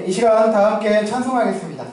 이 시간 다 함께 찬송하겠습니다.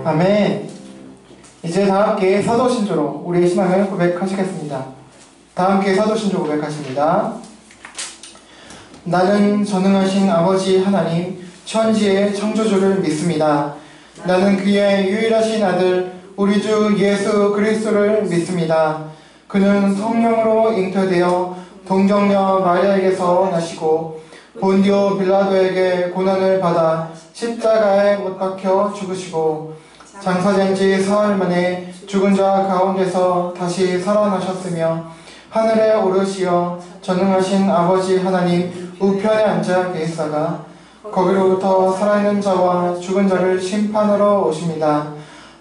아멘. 이제 다 함께 사도신조로 우리의 신앙을 고백하시겠습니다. 다 함께 사도신조 고백하십니다. 나는 전능하신 아버지 하나님 천지의 창조주를 믿습니다. 나는 그의 유일하신 아들 우리 주 예수 그리스도를 믿습니다. 그는 성령으로 잉태되어 동정녀 마리아에게서 나시고 본디오 빌라도에게 고난을 받아 십자가에 못 박혀 죽으시고 장사된 지 사흘 만에 죽은 자 가운데서 다시 살아나셨으며 하늘에 오르시어 전능하신 아버지 하나님 우편에 앉아 계시다가 거기로부터 살아있는 자와 죽은 자를 심판하러 오십니다.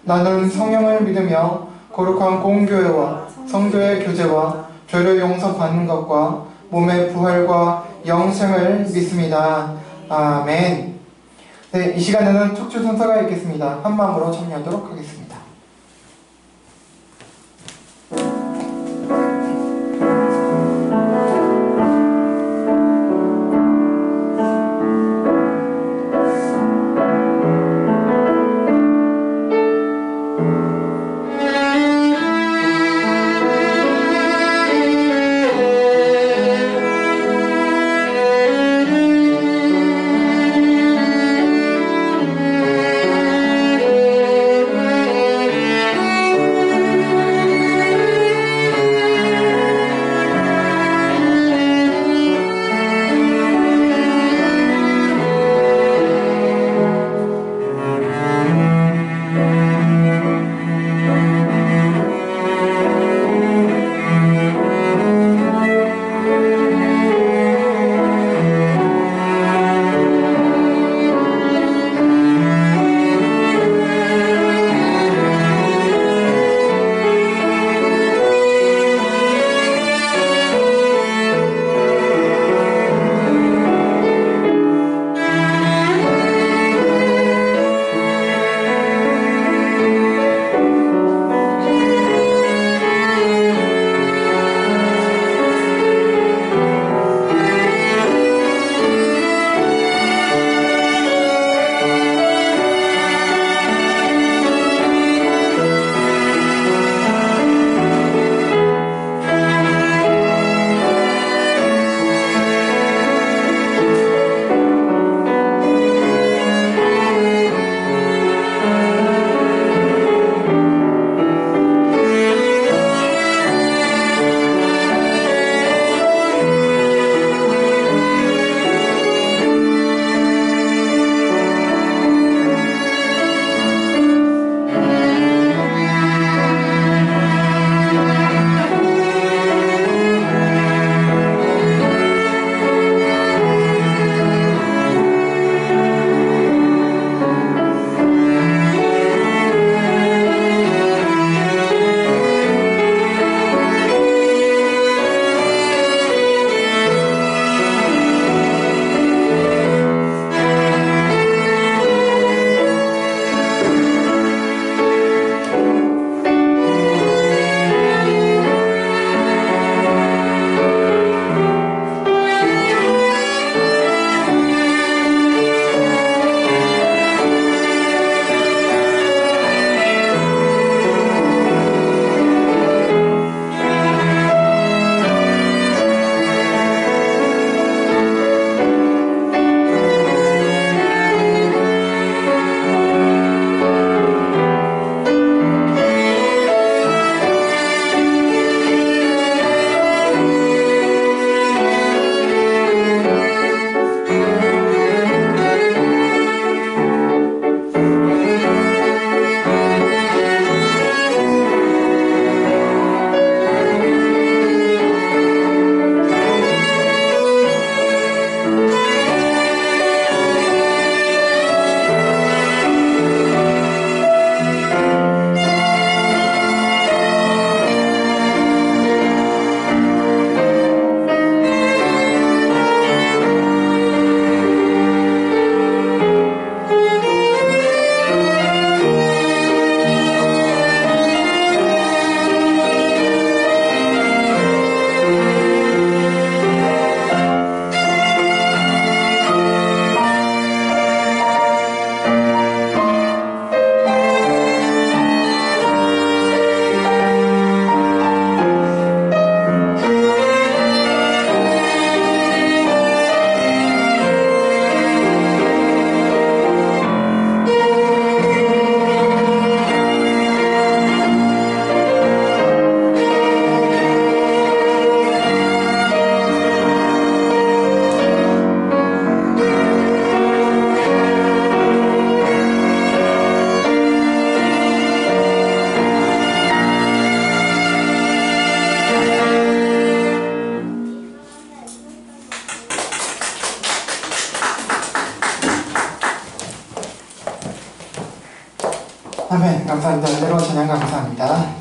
나는 성령을 믿으며 거룩한 공교회와 성도의 교제와 죄를 용서받는 것과 몸의 부활과 영생을 믿습니다. 아멘. 네, 이 시간에는 척추 순서가 있겠습니다. 한 마음으로 참여하도록 하겠습니다. 아멘. 감사합니다. 은혜로운 찬양 감사합니다.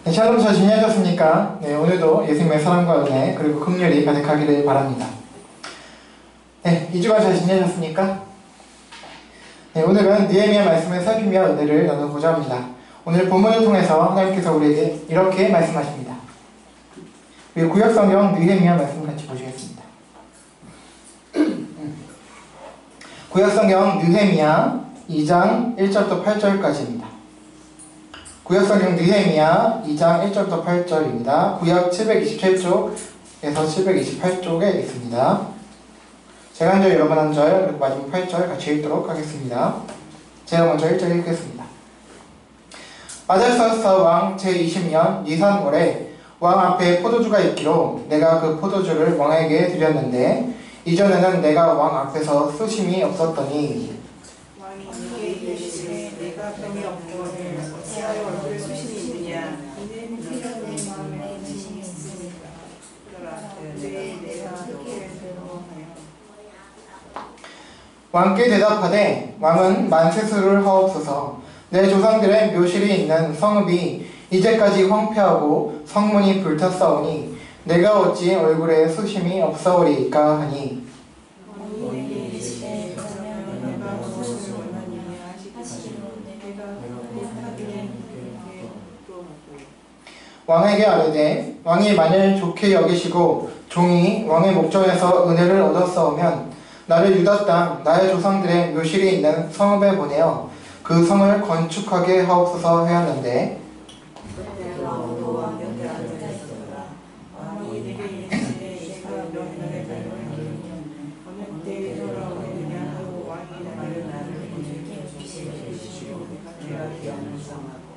네, 샬롬 잘 지내셨습니까? 네, 오늘도 예수님의 사랑과 은혜 그리고 긍휼이 가득하기를 바랍니다. 네, 2주간 잘 지내셨습니까? 네, 오늘은 느헤미야 말씀을 살피며 은혜를 나누고자 합니다. 오늘 본문을 통해서 하나님께서 우리에게 이렇게 말씀하십니다. 우리 구약성경 느헤미야 말씀 같이 보시겠습니다. 구약성경 느헤미야 2장 1절부터 8절까지입니다. 구약성경 느헤미야 2장 1절부터 8절입니다. 구약 727쪽에서 728쪽에 있습니다. 제가 한 절, 여러분 한 절, 그리고 마지막 8절 같이 읽도록 하겠습니다. 제가 먼저 1절 읽겠습니다. 아달사스다 왕 제20년 니산월에 왕 앞에 포도주가 있기로 내가 그 포도주를 왕에게 드렸는데 이전에는 내가 왕 앞에서 수심이 없었더니 왕이 이게 이르시되 내가 병이 없거늘 어찌하여 얼굴에 수심이 있느냐 이는 내 마음에 지심이 있으니까 그러라 내가 너에게 배워하여 왕께 대답하되 왕은 만세수를 하옵소서. 내 조상들의 묘실이 있는 성읍이 이제까지 황폐하고 성문이 불탔사오니 내가 어찌 얼굴에 수심이 없사오리이까 하니 왕이 내게 이르시되 그러면 내가 무엇을 원하느냐 하시기로 내가 하기에 물어보고 왕에게 아뢰되 왕이 만일 좋게 여기시고 종이 왕의 목전에서 은혜를 얻었사오면 나를 유다 땅 나의 조상들의 묘실이 있는 성읍에 보내어 그 성을 건축하게 하옵소서 하였는데 내가 왕도 왕에게 아뢰었더라 왕이 내게 이르시되 내가 너희에게 배워하기는 어느 때에 돌아오느냐 하고 왕이 나를 보내시고 내가 기억하고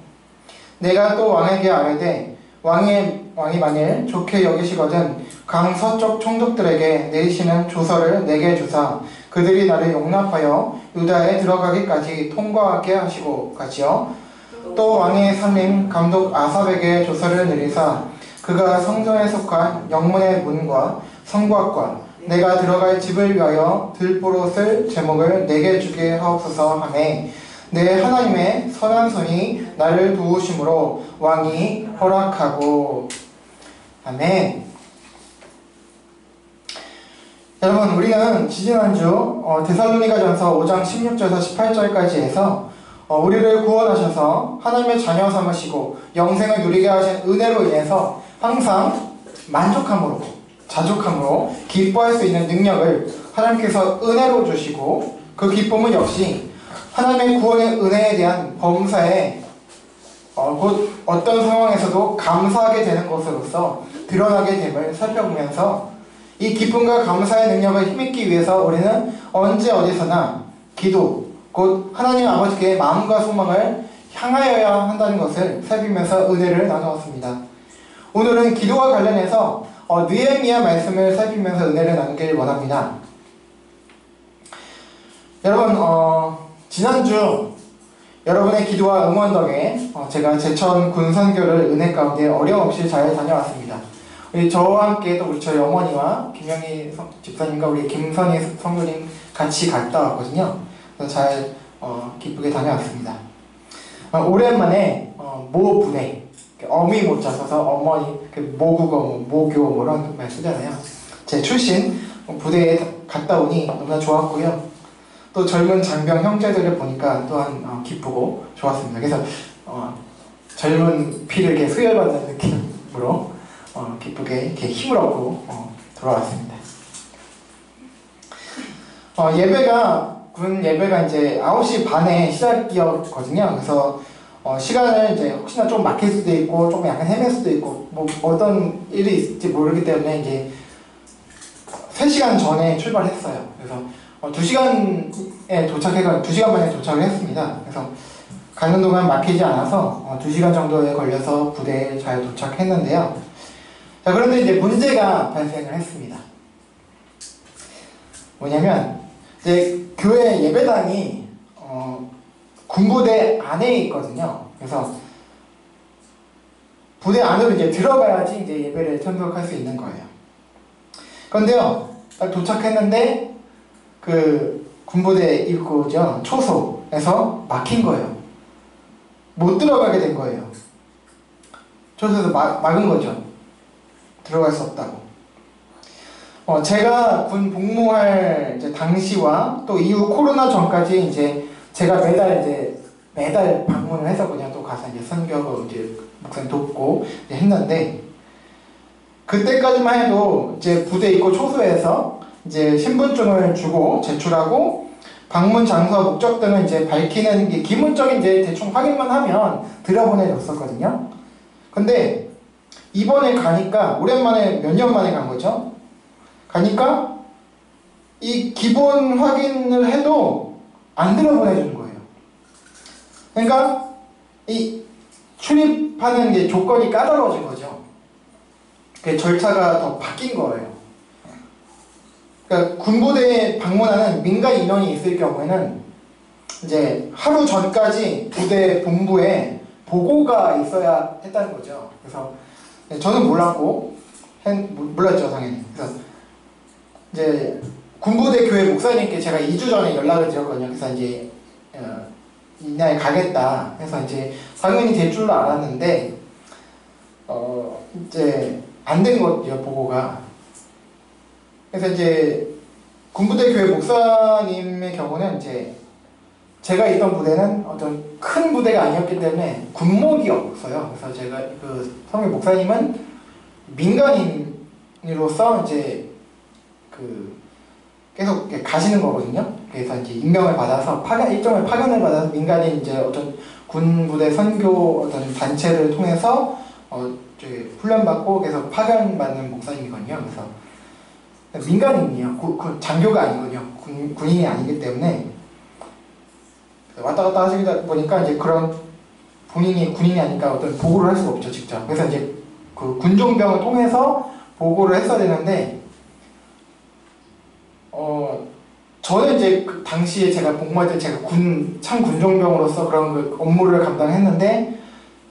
내가 또 왕에게 아뢰되 왕이 만일 좋게 여기시거든 강 서쪽 총독들에게 내리시는 조서를 내게 주사 그들이 나를 용납하여 유다에 들어가기까지 통과하게 하시고 가지요. 또 왕의 살림 감독 아삽에게 조서를 내리사 그가 성전에 속한 영문의 문과 성곽과 내가 들어갈 집을 위하여 들보롯을 제목을 내게 주게 하옵소서 하매 내 하나님의 선한 손이 나를 도우심으로 왕이 허락하고 아멘. 여러분 우리는 지지난주 데살로니가전서 5장 16절에서 18절까지 해서 우리를 구원하셔서 하나님의 자녀 삼으시고 영생을 누리게 하신 은혜로 인해서 항상 만족함으로 자족함으로 기뻐할 수 있는 능력을 하나님께서 은혜로 주시고 그 기쁨은 역시 하나님의 구원의 은혜에 대한 범사에 곧 어떤 상황에서도 감사하게 되는 것으로서 드러나게 됨을 살펴보면서 이 기쁨과 감사의 능력을 힘입기 위해서 우리는 언제 어디서나 기도, 곧 하나님 아버지께 마음과 소망을 향하여야 한다는 것을 살피면서 은혜를 나누었습니다. 오늘은 기도와 관련해서 느헤미야 말씀을 살피면서 은혜를 나누길 원합니다. 여러분 지난주 여러분의 기도와 응원 덕에 제가 제천 군선교를 은혜 가운데 어려움없이 잘 다녀왔습니다. 우리 저와 함께 또 우리 저희 어머니와 김영희 집사님과 우리 김선희 성도님 같이 갔다 왔거든요. 그래서 잘 기쁘게 다녀왔습니다. 오랜만에 모 부대 어미 못 잡아서 어머니 모국어 모교 뭐 이런 말 쓰잖아요. 제 출신 부대에 갔다 오니 너무나 좋았고요. 또 젊은 장병 형제들을 보니까 또한 기쁘고 좋았습니다. 그래서 젊은 피를 이렇게 수혈받는 느낌으로 기쁘게 이렇게 힘을 얻고 돌아왔습니다. 군 예배가 이제 9시 반에 시작이었거든요. 그래서 시간을 이제 혹시나 좀 막힐 수도 있고 조금 약간 헤맬 수도 있고 뭐 어떤 일이 있을지 모르기 때문에 이제 3시간 전에 출발했어요. 그래서 2시간에 도착해가 2시간 만에 도착을 했습니다. 그래서 가는 동안 막히지 않아서 2시간 정도에 걸려서 부대에 잘 도착했는데요. 자, 그런데 이제 문제가 발생을 했습니다. 뭐냐면 이제 교회 예배당이 군부대 안에 있거든요. 그래서 부대 안으로 이제 들어가야지 이제 예배를 참석할 수 있는 거예요. 그런데요, 딱 도착했는데 그 군부대 입구죠. 초소에서 막힌 거예요. 못 들어가게 된 거예요. 초소에서 막은 거죠. 들어갈 수 없다고. 제가 군 복무할 이제 당시와 또 이후 코로나 전까지 이제 제가 매달 방문을 했었거든요. 또 가서 이제 선교하고 이제 목사님 돕고 이제 했는데, 그때까지만 해도 이제 부대 입구 초소에서 이제 신분증을 주고 제출하고 방문 장소와 목적 등을 이제 밝히는 게 기본적인 이제 대충 확인만 하면 들여보내줬었거든요. 근데 이번에 가니까 오랜만에 몇 년 만에 간 거죠. 가니까 이 기본 확인을 해도 안 들여보내주는 거예요. 그러니까 이 출입하는 게 조건이 까다로워진 거죠. 그 절차가 더 바뀐 거예요. 그러니까 군부대에 방문하는 민간 인원이 있을 경우에는 이제 하루 전까지 부대 본부에 보고가 있어야 했다는 거죠. 그래서 저는 몰랐죠, 당연히. 그래서 이제 군부대 교회 목사님께 제가 2주 전에 연락을 드렸거든요. 그래서 이제 이날 가겠다 해서 이제 당연히 될 줄로 알았는데 이제 안 된 거죠, 보고가. 그래서 이제 군부대 교회 목사님의 경우는 이제 제가 있던 부대는 어떤 큰 부대가 아니었기 때문에 군목이 없어요. 그래서 제가 그 성교 목사님은 민간인으로서 이제 그 계속 가시는 거거든요. 그래서 이제 임명을 받아서 일종의 파견을 받아서 민간인 이제 어떤 군부대 선교 어떤 단체를 통해서 훈련받고 계속 파견받는 목사님이거든요. 그래서 민간인이에요. 장교가 아니거든요. 군인이 아니기 때문에 왔다 갔다 하시다 보니까 이제 그런 본인이 군인이 아니니까 어떤 보고를 할 수가 없죠, 직접. 그래서 이제 그 군종병을 통해서 보고를 했어야 되는데, 저는 이제 그 당시에 제가 복무할 때 제가 군종병으로서 그런 그 업무를 감당했는데,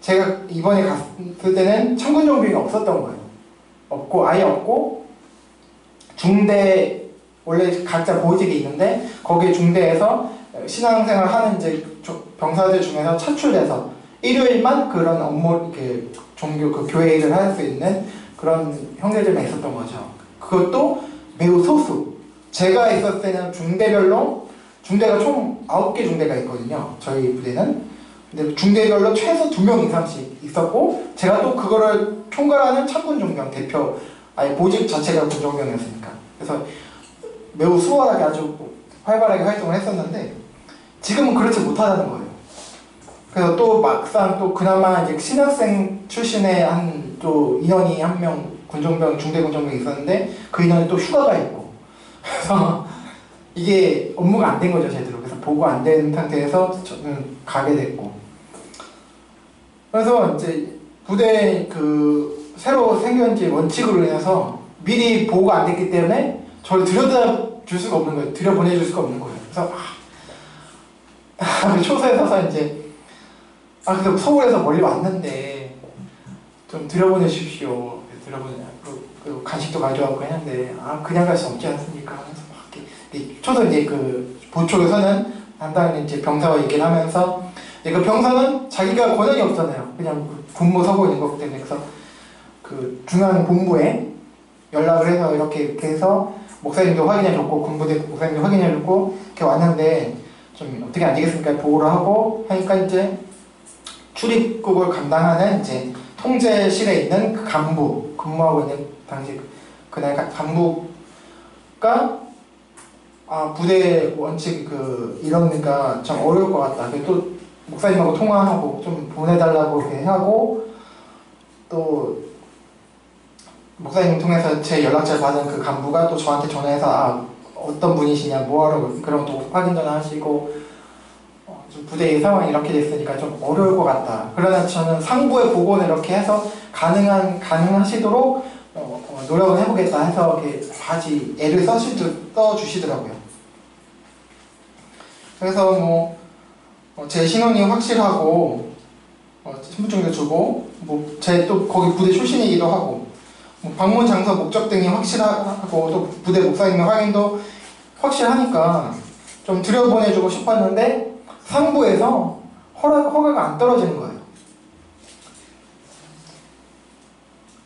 제가 이번에 갔을 때는 참군종병이 없었던 거예요. 아예 없고, 중대, 원래 각자 보직이 있는데, 거기에 중대에서 신앙생활 하는 이제 병사들 중에서 차출돼서 일요일만 그런 업무, 종교, 교회 일을 할 수 있는 그런 형제들만 있었던 거죠. 그것도 매우 소수. 제가 있었을 때는 중대가 총 9개 중대가 있거든요. 저희 부대는. 근데 중대별로 최소 2명 이상씩 있었고, 제가 또 그거를 총괄하는 참군종병 대표, 아예 보직 자체가 군종병이었으니까. 그래서 매우 수월하게 아주 활발하게 활동을 했었는데, 지금은 그렇지 못하다는 거예요. 그래서 또 막상 또 그나마 이제 신학생 출신의 또 인원이 한 명 중대 군종병이 있었는데, 그 인원이 또 휴가가 있고, 그래서 이게 업무가 안 된 거죠, 제대로. 그래서 보고 안 된 상태에서 저는 가게 됐고, 그래서 이제 부대 새로 생긴 지 원칙으로 인해서 미리 보고가 안 됐기 때문에 저를 들여다 줄 수가 없는 거예요. 들여보내줄 수가 없는 거예요. 그래서 초소에 서서 이제 그래서 서울에서 멀리 왔는데 좀 들여보내십시오. 그 간식도 가져왔고 했는데 그냥 갈 수 없지 않습니까? 하면서 막 이렇게 초소 이제 그 보초에서는 담당 이제 병사와 얘기를 하면서 이제 그 병사는 자기가 권한이 없잖아요. 그냥 군무 서고 있는 거기 때문에. 그래서 그 중앙 본부에 연락을 해서 이렇게 해서 목사님도 확인해줬고 군부대 목사님도 확인해줬고 이렇게 왔는데 좀 어떻게 안 되겠습니까? 보고를 하고 하니까 이제 출입국을 감당하는 이제 통제실에 있는 그 간부, 근무하고 있는 당시 그날 간부가 부대 원칙 이러니까 참 어려울 것 같다. 또 목사님하고 통화하고 좀 보내달라고 이렇게 하고, 또 목사님 통해서 제 연락처를 받은 그 간부가 또 저한테 전화해서 어떤 분이시냐, 뭐하러 그런 또 확인 전화하시고, 좀 부대의 상황이 이렇게 됐으니까 좀 어려울 것 같다. 그러나 저는 상부에 보고는 이렇게 해서 가능하시도록 노력을 해보겠다 해서 이렇게 바지 애를 써주시더라고요. 그래서 제 신원이 확실하고 신분증도 주고 제 또 거기 부대 출신이기도 하고 방문 장소 목적 등이 확실하고 또 부대 목사님의 확인도 확실하니까 좀 들여보내주고 싶었는데 상부에서 허가가 안 떨어지는 거예요.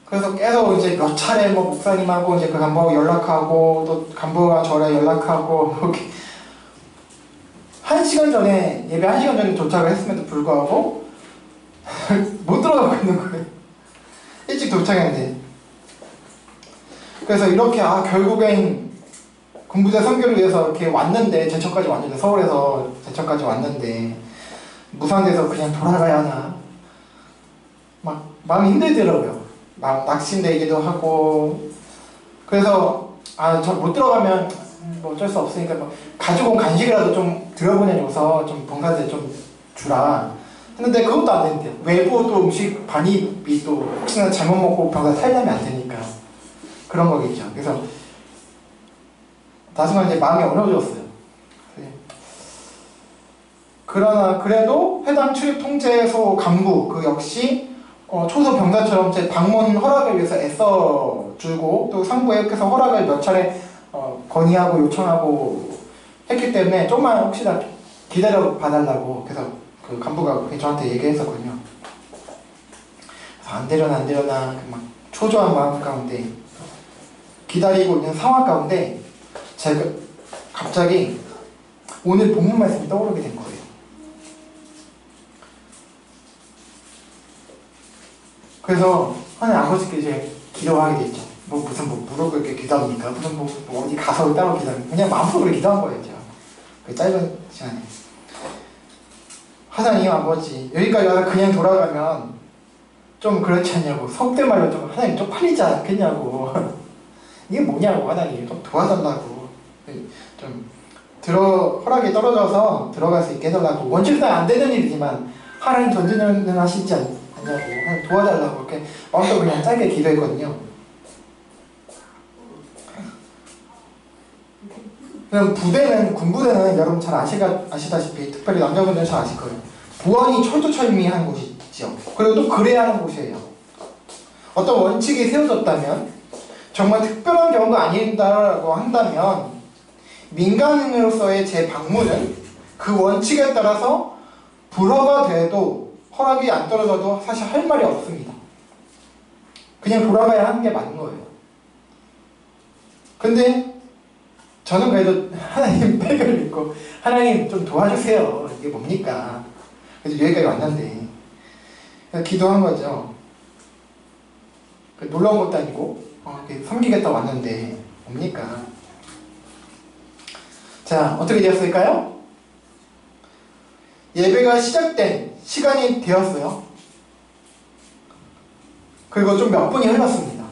그래서 계속 이제 몇 차례 뭐 목사님하고 이제 그 간부하고 연락하고 또 간부가 저랑 연락하고 이렇게 1시간 전에 예배 1시간 전에 도착을 했음에도 불구하고 못 들어가고 있는 거예요. 일찍 도착했는데. 그래서 이렇게 결국엔 군부대 선교를 위해서 이렇게 왔는데 제천까지 왔는데 서울에서 제천까지 왔는데 무산돼서 그냥 돌아가야 하나 막 마음이 힘들더라고요. 막 낙심되기도 하고. 그래서 저 못 들어가면 뭐 어쩔 수 없으니까 뭐 가지고 온 간식이라도 좀 들여보내줘서 좀 봉사대 좀 주라 했는데 그것도 안 된대요. 외부 또 음식 반입이 또 혹시나 잘못 먹고 병사 살려면 안 되니까 그런 거겠죠. 그래서 다소간 이제 마음이 어려워졌어요. 그러나 그래도 해당 출입 통제소 간부 그 역시 초소 병사처럼 제 방문 허락을 위해서 애써주고 또 상부에 해서 허락을 몇 차례 건의하고 요청하고 했기 때문에 좀만 혹시나 기다려 봐달라고 그래서 그 간부가 저한테 얘기했었거든요. 그래서 안 되려나 막 초조한 마음 가운데 기다리고 있는 상황 가운데 제가 갑자기 오늘 본문 말씀이 떠오르게 된 거예요. 그래서 하나님 아버지께 이제 기도하게 됐죠. 무슨 무릎을 이렇게 기도합니까? 무슨 어디 가서 따로 기도합니까? 그냥 마음속으로 기도한 거예요, 제가. 그 짧은 시간에. 하나님 아버지, 여기까지 와서 그냥 돌아가면 좀 그렇지 않냐고. 속된 말로 좀 하나님 좀 팔리지 않겠냐고. 이게 뭐냐고, 하나님. 좀 도와달라고. 좀 허락이 떨어져서 들어갈 수 있게 해달라고. 원칙상 안 되는 일이지만 하나님 전진을 하시지 않냐고. 하나님 도와달라고. 이렇게 마음속으로 그냥 짧게 기도했거든요. 그럼 군부대는 여러분 잘 아시다시피 특별히 남자분들은 잘 아실 거예요. 보안이 철두철미한 곳이죠. 그리고 또 그래야 하는 곳이에요. 어떤 원칙이 세워졌다면 정말 특별한 경우가 아닌다라고 한다면 민간인으로서의 제 방문은 그 원칙에 따라서 불허가 돼도 허락이 안 떨어져도 사실 할 말이 없습니다. 그냥 돌아가야 하는 게 맞는 거예요. 근데 저는 그래도 하나님 백을 믿고 하나님 좀 도와주세요. 이게 뭡니까? 그래서 여기까지 왔는데 그래서 기도한 거죠. 놀러 온 것도 아니고 섬기겠다 왔는데 뭡니까? 자, 어떻게 되었을까요? 예배가 시작된 시간이 되었어요. 그리고 좀 몇 분이 흘렀습니다.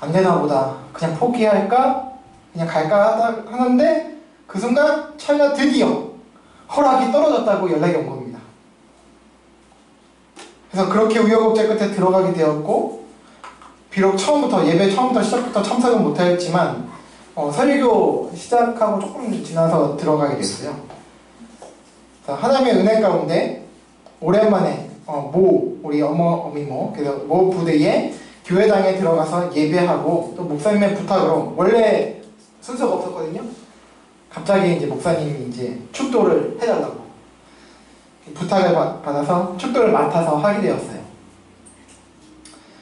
안 되나 보다. 그냥 포기할까? 그냥 갈까 하는데 그 순간 찰나 드디어 허락이 떨어졌다고 연락이 온 겁니다. 그래서 그렇게 우여곡절 끝에 들어가게 되었고 비록 예배 처음부터 시작부터 참석은 못하였지만 설교 시작하고 조금 지나서 들어가게 됐어요. 하나님의 은혜 가운데 오랜만에 우리 어미모 그래서 모 부대에 교회당에 들어가서 예배하고 또 목사님의 부탁으로 원래 순서가 없었거든요. 갑자기 이제 목사님이 이제 축도를 해달라고 부탁을 받아서 축도를 맡아서 하게 되었어요.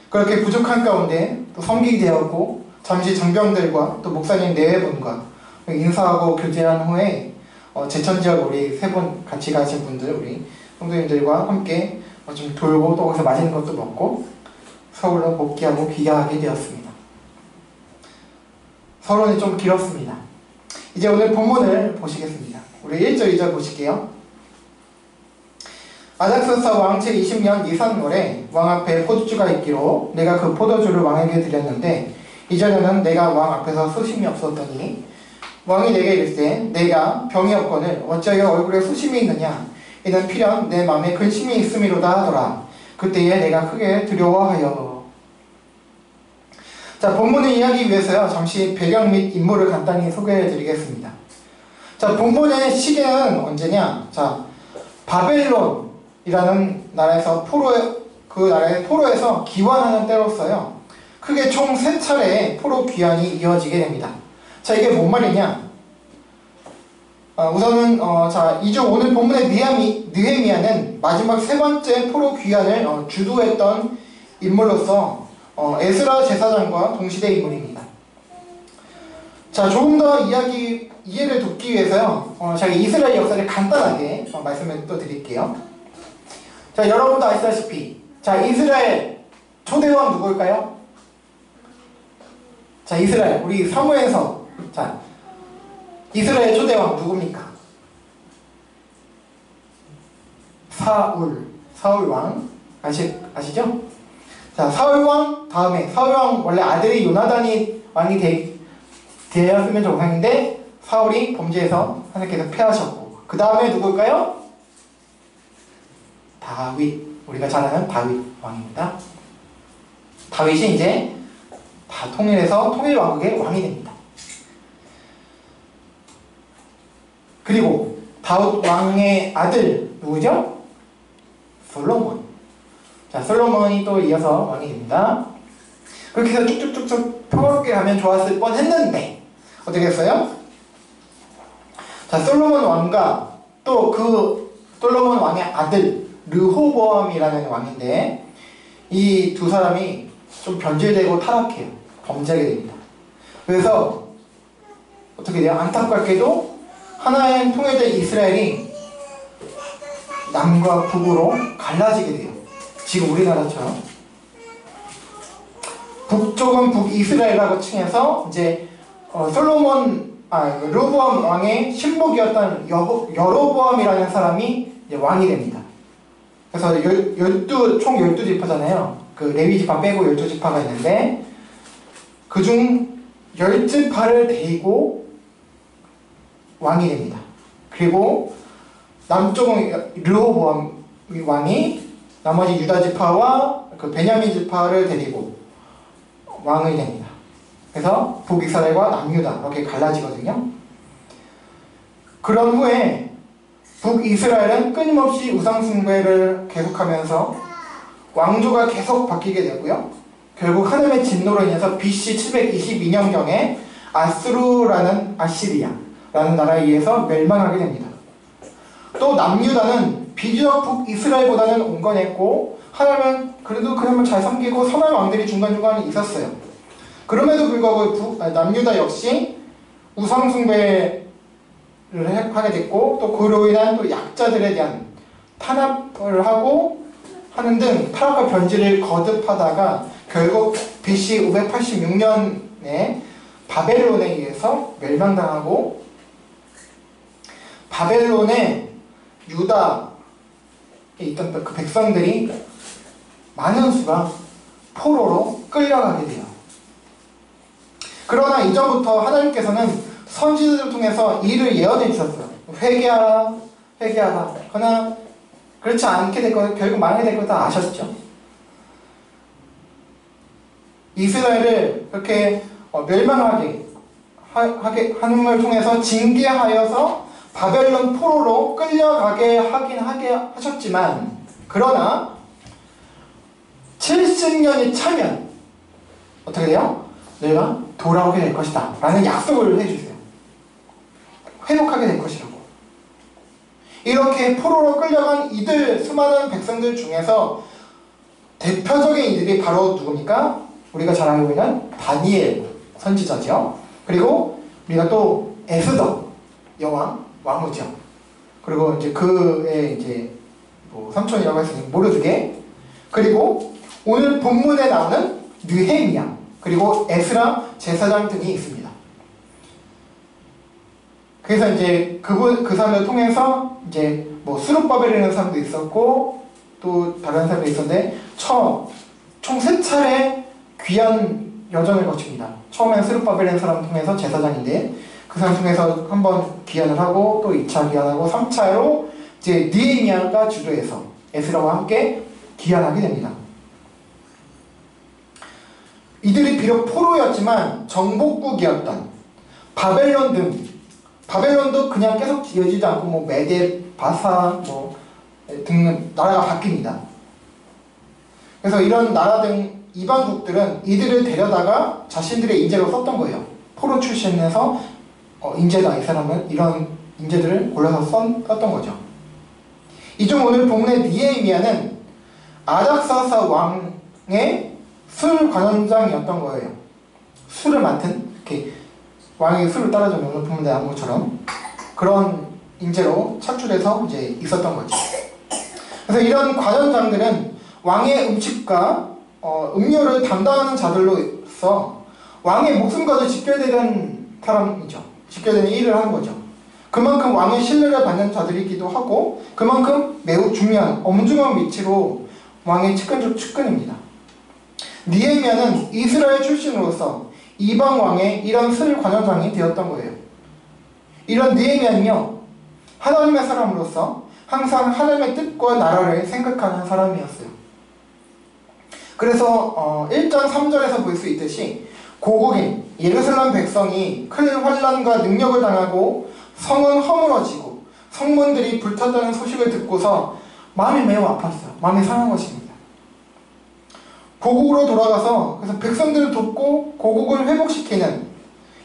그렇게 부족한 가운데 또 섬기게 되었고 잠시 장병들과 또 목사님 4분과 인사하고 교제한 후에 제천 지역 우리 3분 같이 가신 분들 우리 성도님들과 함께 좀 돌고 또 거기서 맛있는 것도 먹고 서울로 복귀하고 귀가하게 되었습니다. 서론이 좀 길었습니다. 이제 오늘 본문을 보시겠습니다. 우리 1절 2절 보실게요. 아닥스사 왕 제20년 니산월에 왕 앞에 포도주가 있기로 내가 그 포도주를 왕에게 드렸는데 이전에는 내가 왕 앞에서 수심이 없었더니 왕이 내게 이르되 내가 병이 없거늘 어찌하여 얼굴에 수심이 있느냐 이는 필연 내 마음에 근심이 있음이로다 하더라. 그때에 내가 크게 두려워하여. 자, 본문을 이해하기 위해서요 잠시 배경 및 인물을 간단히 소개해 드리겠습니다. 자, 본문의 시기는 언제냐. 자, 바벨론이라는 나라에서 그 나라의 포로에서 귀환하는 때로서요 크게 총 3차례의 포로 귀환이 이어지게 됩니다. 자, 이게 뭔 말이냐. 우선은 자, 이중 오늘 본문의 느헤미야는 마지막 세 번째 포로 귀환을 주도했던 인물로서 에스라 제사장과 동시대 인물입니다. 자, 조금 더 이해를 돕기 위해서요, 제가 이스라엘 역사를 간단하게 말씀을 또 드릴게요. 자, 여러분도 아시다시피, 자, 이스라엘 초대왕 누구일까요? 자, 이스라엘, 우리 사무엘서, 자, 이스라엘 초대왕 누굽니까? 사울왕. 아시죠? 자, 사울왕 다음에, 사울왕 원래 아들이 요나단이 왕이 되었으면 정상인데, 사울이 범죄해서 하나님께서 패하셨고, 그 다음에 누굴까요? 다윗. 우리가 잘 아는 다윗 왕입니다. 다윗이 이제 다 통일해서 통일왕국의 왕이 됩니다. 그리고 다윗 왕의 아들 누구죠? 솔로몬. 자, 솔로몬이 또 이어서 왕이 됩니다. 그렇게 해서 쭉쭉쭉쭉 평화롭게 가면 좋았을 뻔 했는데 어떻게 했어요? 자, 솔로몬 왕과 또 그 솔로몬 왕의 아들 르호보암이라는 왕인데, 이 두 사람이 좀 변질되고 타락해요. 범죄하게 됩니다. 그래서 어떻게 돼요? 안타깝게도 하나의 통일된 이스라엘이 남과 북으로 갈라지게 돼요. 지금 우리나라처럼. 북쪽은 북이스라엘이라고 칭해서 이제 르호보암 왕의 신복이었던 여로보암이라는 사람이 이제 왕이 됩니다. 그래서 총 12지파잖아요. 그 레위지파 빼고 12지파가 있는데, 그중 10지파를 데리고 왕이 됩니다. 그리고 남쪽은 르호보암 왕이 나머지 유다지파와 그 베냐민지파를 데리고 왕이 됩니다. 그래서 북이스라엘과 남유다 이렇게 갈라지거든요. 그런 후에 북이스라엘은 끊임없이 우상숭배를 계속하면서 왕조가 계속 바뀌게 되고요. 결국 하나님의 진노로 인해서 BC 722년경에 아시리아라는 나라에 의해서 멸망하게 됩니다. 또 남유다는 비교적 북이스라엘보다는 온건했고, 하나님은 그래도 그러면 잘 섬기고 선한 왕들이 중간중간에 있었어요. 그럼에도 불구하고 남유다 역시 우상숭배를 하게 됐고, 또 그로 인한 또 약자들에 대한 탄압을 하고 하는 등 타락과 변질을 거듭하다가 결국 BC 586년에 바벨론에 의해서 멸망당하고, 바벨론에 유다에 있던 그 백성들이 많은 수가 포로로 끌려가게 돼요. 그러나 이전부터 하나님께서는 선지자들을 통해서 이를 예언해 주셨어요. 회개하라, 회개하라. 그러나 그렇지 않게 될 거, 결국 망하게 될 거 다 아셨죠? 이스라엘을 그렇게 멸망하게 하는 걸 통해서 징계하여서 바벨론 포로로 끌려가게 하게 하셨지만, 그러나 70년이 차면 어떻게 돼요? 너희가 돌아오게 될 것이다 라는 약속을 해주세요. 회복하게 될 것이라고. 이렇게 포로로 끌려간 이들 수많은 백성들 중에서 대표적인 이들이 바로 누굽니까? 우리가 잘 알고 있는 다니엘 선지자죠. 그리고 우리가 또 에스더 여왕 왕후죠. 그리고 이제 그의 이제 뭐 삼촌이라고 할 수 있는 모르드게, 그리고 오늘 본문에 나오는 느헤미야, 그리고 에스라 제사장 등이 있습니다. 그래서 이제 그 사람을 통해서 이제 뭐 스룹바벨이라는 사람도 있었고 또 다른 사람도 있었는데 총 세 차례 귀한 여정을 거칩니다. 처음에는 스룹바벨이라는 사람을 통해서 제사장인데, 그 사람 통해서 한번 귀환을 하고 또 2차 귀환하고 3차로 이제 느헤미야가 주도해서 에스라와 함께 귀환하게 됩니다. 이들이 비록 포로였지만 정복국이었던 바벨론도 그냥 계속 지어지지 않고 뭐 메데, 바사 등 나라가 바뀝니다. 그래서 이런 나라 등 이방국들은 이들을 데려다가 자신들의 인재로 썼던 거예요. 포로 출신에서 인재다, 이 사람은 이런 인재들을 골라서 썼던 거죠. 이 중 오늘 본문의 느헤미야는 아닥사스다 왕의 술 관원장이었던 거예요. 술을 맡은, 이렇게 왕에게 술을 따라주는 오늘 본문에 나온 것처럼 그런 인재로 착출해서 이제 있었던 거죠. 그래서 이런 관원장들은 왕의 음식과 음료를 담당하는 자들로서 왕의 목숨까지 지켜야 되는 사람이죠. 지켜야 되는 일을 하는 거죠. 그만큼 왕의 신뢰를 받는 자들이기도 하고 그만큼 매우 중요한 엄중한 위치로 왕의 측근 중 측근입니다. 느헤미야는 이스라엘 출신으로서 이방 왕의 이런 술 관원장이 되었던 거예요. 이런 느헤미야는요, 하나님의 사람으로서 항상 하나님의 뜻과 나라를 생각하는 사람이었어요. 그래서 1장 3절에서 볼 수 있듯이 고국인 예루살렘 백성이 큰 환난과 능력을 당하고 성은 허물어지고 성문들이 불탔다는 소식을 듣고서 마음이 매우 아팠어요. 마음이 상한 것입니다. 고국으로 돌아가서 그래서 백성들을 돕고 고국을 회복시키는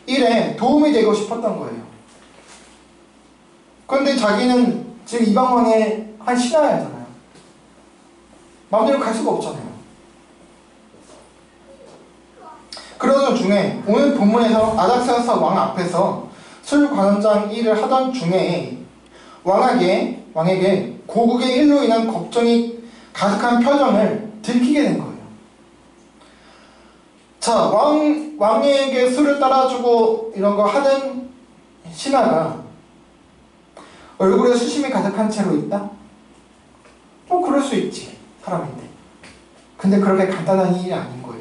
일에 도움이 되고 싶었던 거예요. 그런데 자기는 지금 이방왕의 한 신하였잖아요. 마음대로 갈 수가 없잖아요. 그러던 중에 오늘 본문에서 아닥사스다 왕 앞에서 술 관원장 일을 하던 중에 왕에게 고국의 일로 인한 걱정이 가득한 표정을 들키게 된 거예요. 자, 왕에게 술을 따라주고 이런 거 하는 신하가 얼굴에 수심이 가득한 채로 있다? 그럴 수 있지, 사람인데. 근데 그렇게 간단한 일이 아닌 거예요.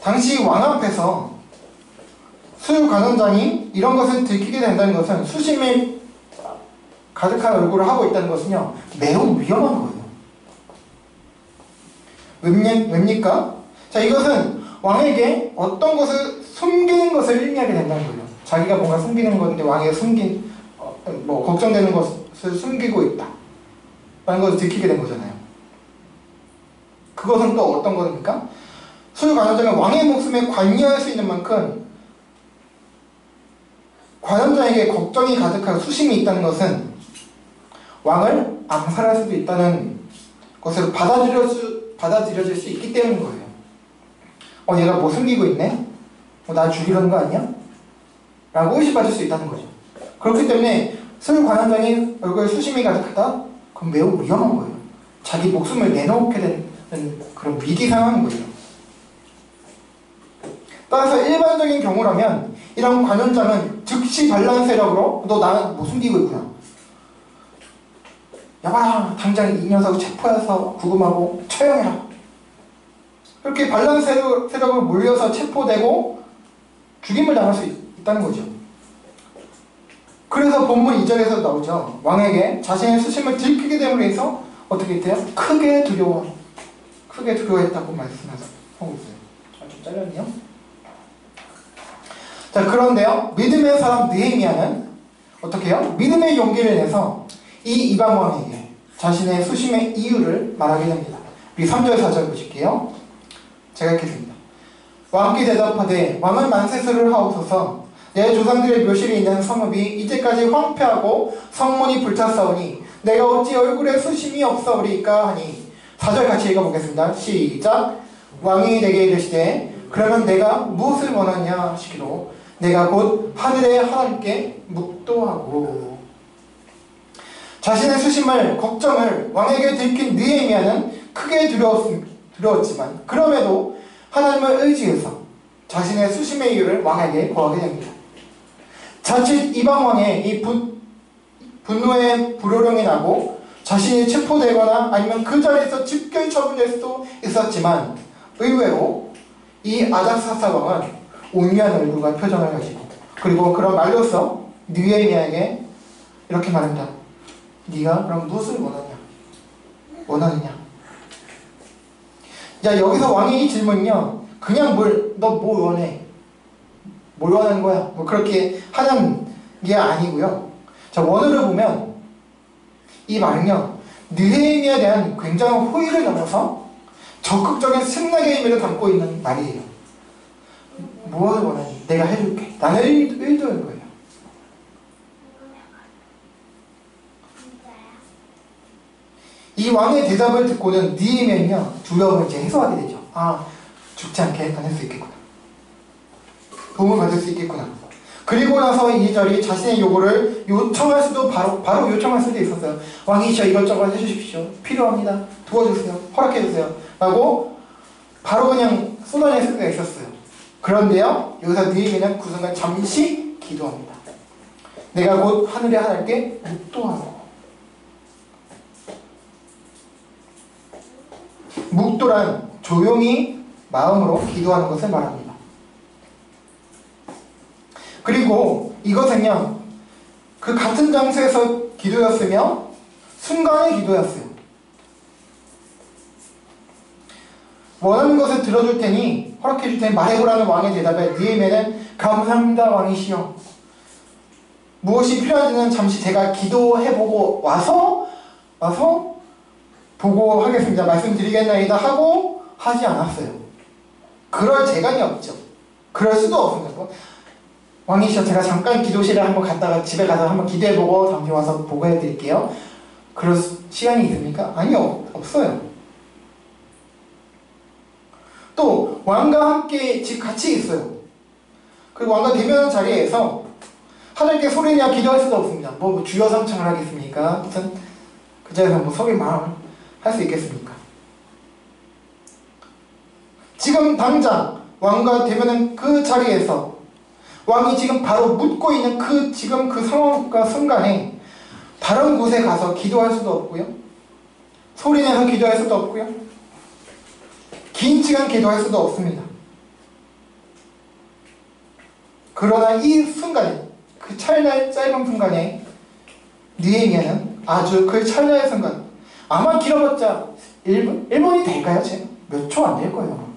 당시 왕 앞에서 술 관원장이 이런 것을 들키게 된다는 것은 수심이 가득한 얼굴을 하고 있다는 것은요, 매우 위험한 거예요. 왜입니까? 자, 이것은 왕에게 어떤 것을 숨기는 것을 의미하게 된다는 거예요. 자기가 뭔가 숨기는 건데 왕에게 걱정되는 것을 숨기고 있다 라는 것을 들키게 된 거잖아요. 그것은 또 어떤 겁니까? 술 관원장은 왕의 목숨에 관여할 수 있는 만큼 관원장에게 걱정이 가득한 수심이 있다는 것은 왕을 암살할 수도 있다는 것으로 받아들여질 수 있기 때문인 거예요. 얘가 뭐 숨기고 있네? 나 죽이려는 거 아니야? 라고 의심받을 수 있다는 거죠. 그렇기 때문에 술 관원장이 얼굴에 수심이 가득하다? 그럼 매우 위험한 거예요. 자기 목숨을 내놓게 되는 그런 위기 상황인 거죠. 따라서 일반적인 경우라면 이런 관원장은 즉시 반란 세력으로 너 나는 뭐 숨기고 있구나. 야봐라, 당장 이 녀석을 체포해서 구금하고 처형해라. 이렇게 반란 세력을 몰려서 체포되고 죽임을 당할 수 있다는 거죠. 그래서 본문 2절에서 나오죠. 왕에게 자신의 수심을 들키게 됨으로 해서 어떻게 돼요? 크게 두려워했다고 말씀하고 있어요. 좀 잘렸네요. 자, 그런데요, 믿음의 사람 느헤미야는 어떻게 해요? 믿음의 용기를 내서 이 이방 왕에게 자신의 수심의 이유를 말하게 됩니다. 우리 3절 4절 보실게요. 제가 읽겠습니다. 왕께 대답하되 왕은 만세스를 하옵소서. 내 조상들의 묘실이 있는 성읍이 이제까지 황폐하고 성문이 불탔사오니 내가 어찌 얼굴에 수심이 없사오리까 하니. 4절 같이 읽어보겠습니다. 시작. 왕이 내게 이르시되 그러면 내가 무엇을 원하냐 하시기로 내가 곧 하늘의 하나님께 묵도하고. 자신의 수심을 걱정을 왕에게 들킨 느헤미야는 크게 두려웠지만 그럼에도 하나님을 의지해서 자신의 수심의 이유를 왕에게 고하게 됩니다. 자칫 이방왕의 이 분노의 불호령이 나고 자신이 체포되거나 아니면 그 자리에서 집결 처분될 수도 있었지만 의외로 이 아닥사스다 왕은 온유한 얼굴과 표정을 가지고 그리고 그런 말로써 느헤미야에게 이렇게 말합니다. 네가 그럼 무엇을 원하느냐? 자, 여기서 왕의 이 질문은요, 그냥 너 뭐 원해? 뭘 원하는 거야? 뭐 그렇게 하는 게 아니고요. 자, 원어를 보면 이 말은요, 느헤미야에 대한 굉장한 호의를 넘어서 적극적인 승낙의 의미를 담고 있는 말이에요. 무엇을 원하니? 내가 해줄게. 나는 의도인 거예요. 이 왕의 대답을 듣고는 느헤미야는요 두려움을 이제 해소하게 되죠. 아, 죽지 않게 해낼 수 있겠구나. 도움을 받을 수 있겠구나. 그리고 나서 이 절이 자신의 요구를 요청할 수도 바로 요청할 수도 있었어요. 왕이시여 이것저것 해주십시오. 필요합니다. 도와주세요. 허락해주세요. 라고 바로 그냥 쏟아낼 수가 있었어요. 그런데요 여기서 느헤미야는 그 순간 잠시 기도합니다. 내가 곧 하늘의 하나님께 묵도하고. 묵도란 조용히 마음으로 기도하는 것을 말합니다. 그리고 이것은요 그 같은 장소에서 기도였으며 순간의 기도였어요. 원하는 것을 들어줄 테니 허락해 줄 테니 말해보라는 왕의 대답에 느헤미야는 감사합니다 왕이시여. 무엇이 필요한지는 잠시 제가 기도해보고 와서 보고 하겠습니다. 말씀드리겠나이다 하고 하지 않았어요. 그럴 재간이 없죠. 그럴 수도 없습니다. 왕이시여 제가 잠깐 기도실에 한번 갔다가 집에 가서 한번 기도해보고 다음에 와서 보고해드릴게요. 그럴 시간이 있습니까? 아니요. 없어요. 또 왕과 함께 집 같이 있어요. 그리고 왕과 대면 자리에서 하나님께 소리내어 기도할 수도 없습니다. 뭐 주여 삼창을 하겠습니까? 무슨 그 자리에서 뭐 속의 마음을 할 수 있겠습니까? 지금 당장 왕과 대면은 그 자리에서 왕이 지금 바로 묻고 있는 지금 그 상황과 순간에 다른 곳에 가서 기도할 수도 없고요. 소리내서 기도할 수도 없고요. 긴 시간 기도할 수도 없습니다. 그러나 이 순간에 그 찰나의 짧은 순간에 느헤미야는 아주 그 찰나의 순간 아마 길어봤자 1분이 될까요? 몇 초 안 될 거예요.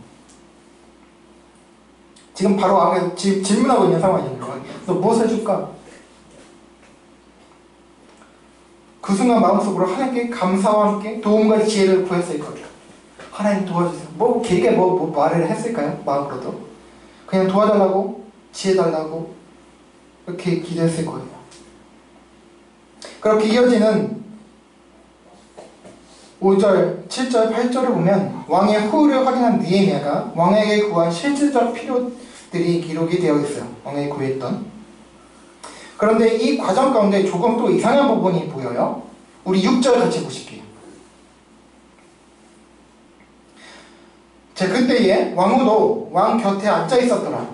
지금 바로 왕에서 질문하고 있는 상황이잖아요. 너 무엇을 줄까? 그 순간 마음속으로 하나님께 감사와 함께 도움과 지혜를 구했을 겁니다. 하나님 도와주세요. 뭐 길게 뭐 말을 했을까요? 마음으로도 그냥 도와달라고 지혜 달라고 이렇게 기도했을 거예요. 그렇게 이어지는 5절, 7절, 8절을 보면 왕의 호의를 확인한 느헤미야가 왕에게 구한 실질적 필요들이 기록이 되어 있어요. 왕에게 구했던. 그런데 이 과정 가운데 조금 또 이상한 부분이 보여요. 우리 6절 같이 보실게요. 그때에 왕후도 왕 곁에 앉아 있었더라.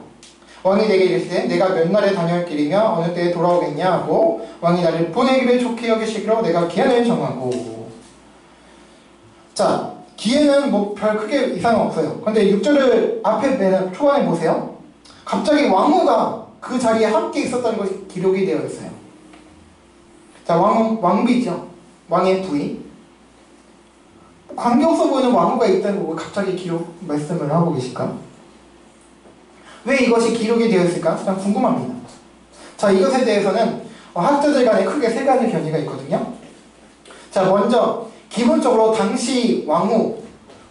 왕이 내게 이르시되 내가 몇 날에 다녀올 길이며 어느 때에 돌아오겠냐 하고 왕이 나를 보내기를 좋게 여기시기로 내가 기한을 정하고. 자, 기회는 뭐 별 크게 이상은 없어요. 근데 6절을 앞에 내는 초반에 보세요. 갑자기 왕후가 그 자리에 함께 있었다는 것이 기록이 되어 있어요. 자, 왕비죠. 왕의 부인. 관계없어 보이는 왕후가 있다는 거 왜 갑자기 기록 말씀을 하고 계실까? 왜 이것이 기록이 되어 있을까? 그냥 궁금합니다. 자, 이것에 대해서는 학자들 간에 크게 세 가지 견해가 있거든요. 자, 먼저 기본적으로 당시 왕후,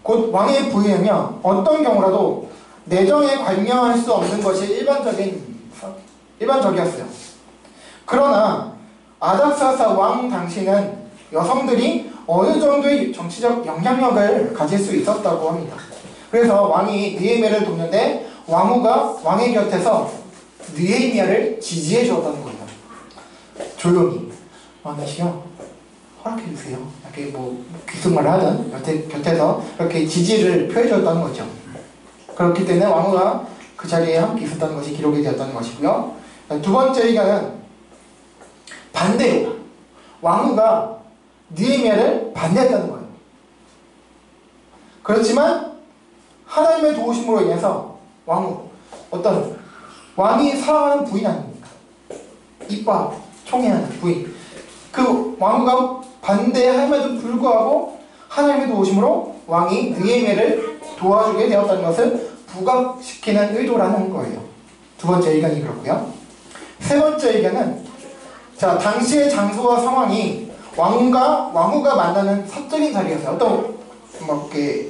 곧 왕의 부인은요 어떤 경우라도 내정에 관여할 수 없는 것이 일반적이었어요. 그러나 아닥사스다 왕 당시는 여성들이 어느 정도의 정치적 영향력을 가질 수 있었다고 합니다. 그래서 왕이 느헤미야를 돕는데 왕후가 왕의 곁에서 느헤미야를 지지해 주었다는 거예요. 조용히 왕이시여 허락해주세요. 이렇게 뭐 귀속말을 하든 곁에서 이렇게 지지를 표해줬다는 거죠. 그렇기 때문에 왕후가 그 자리에 함께 있었다는 것이 기록이 되었다는 것이고요. 두 번째 의견은 반대로 왕후가 느헤미야를 반대했다는 거예요. 그렇지만 하나님의 도우심으로 인해서 왕이 사랑하는 부인 아닙니까? 이뻐 총애하는 부인. 그 왕후가 반대함에도 불구하고 하나님의 도우심으로 왕이 느헤미야를 도와주게 되었다는 것을 부각시키는 의도라는 거예요. 두 번째 의견이 그렇고요. 세 번째 의견은 자, 당시의 장소와 상황이 왕후가 만나는 사적인 자리였어요. 어떤 막 이렇게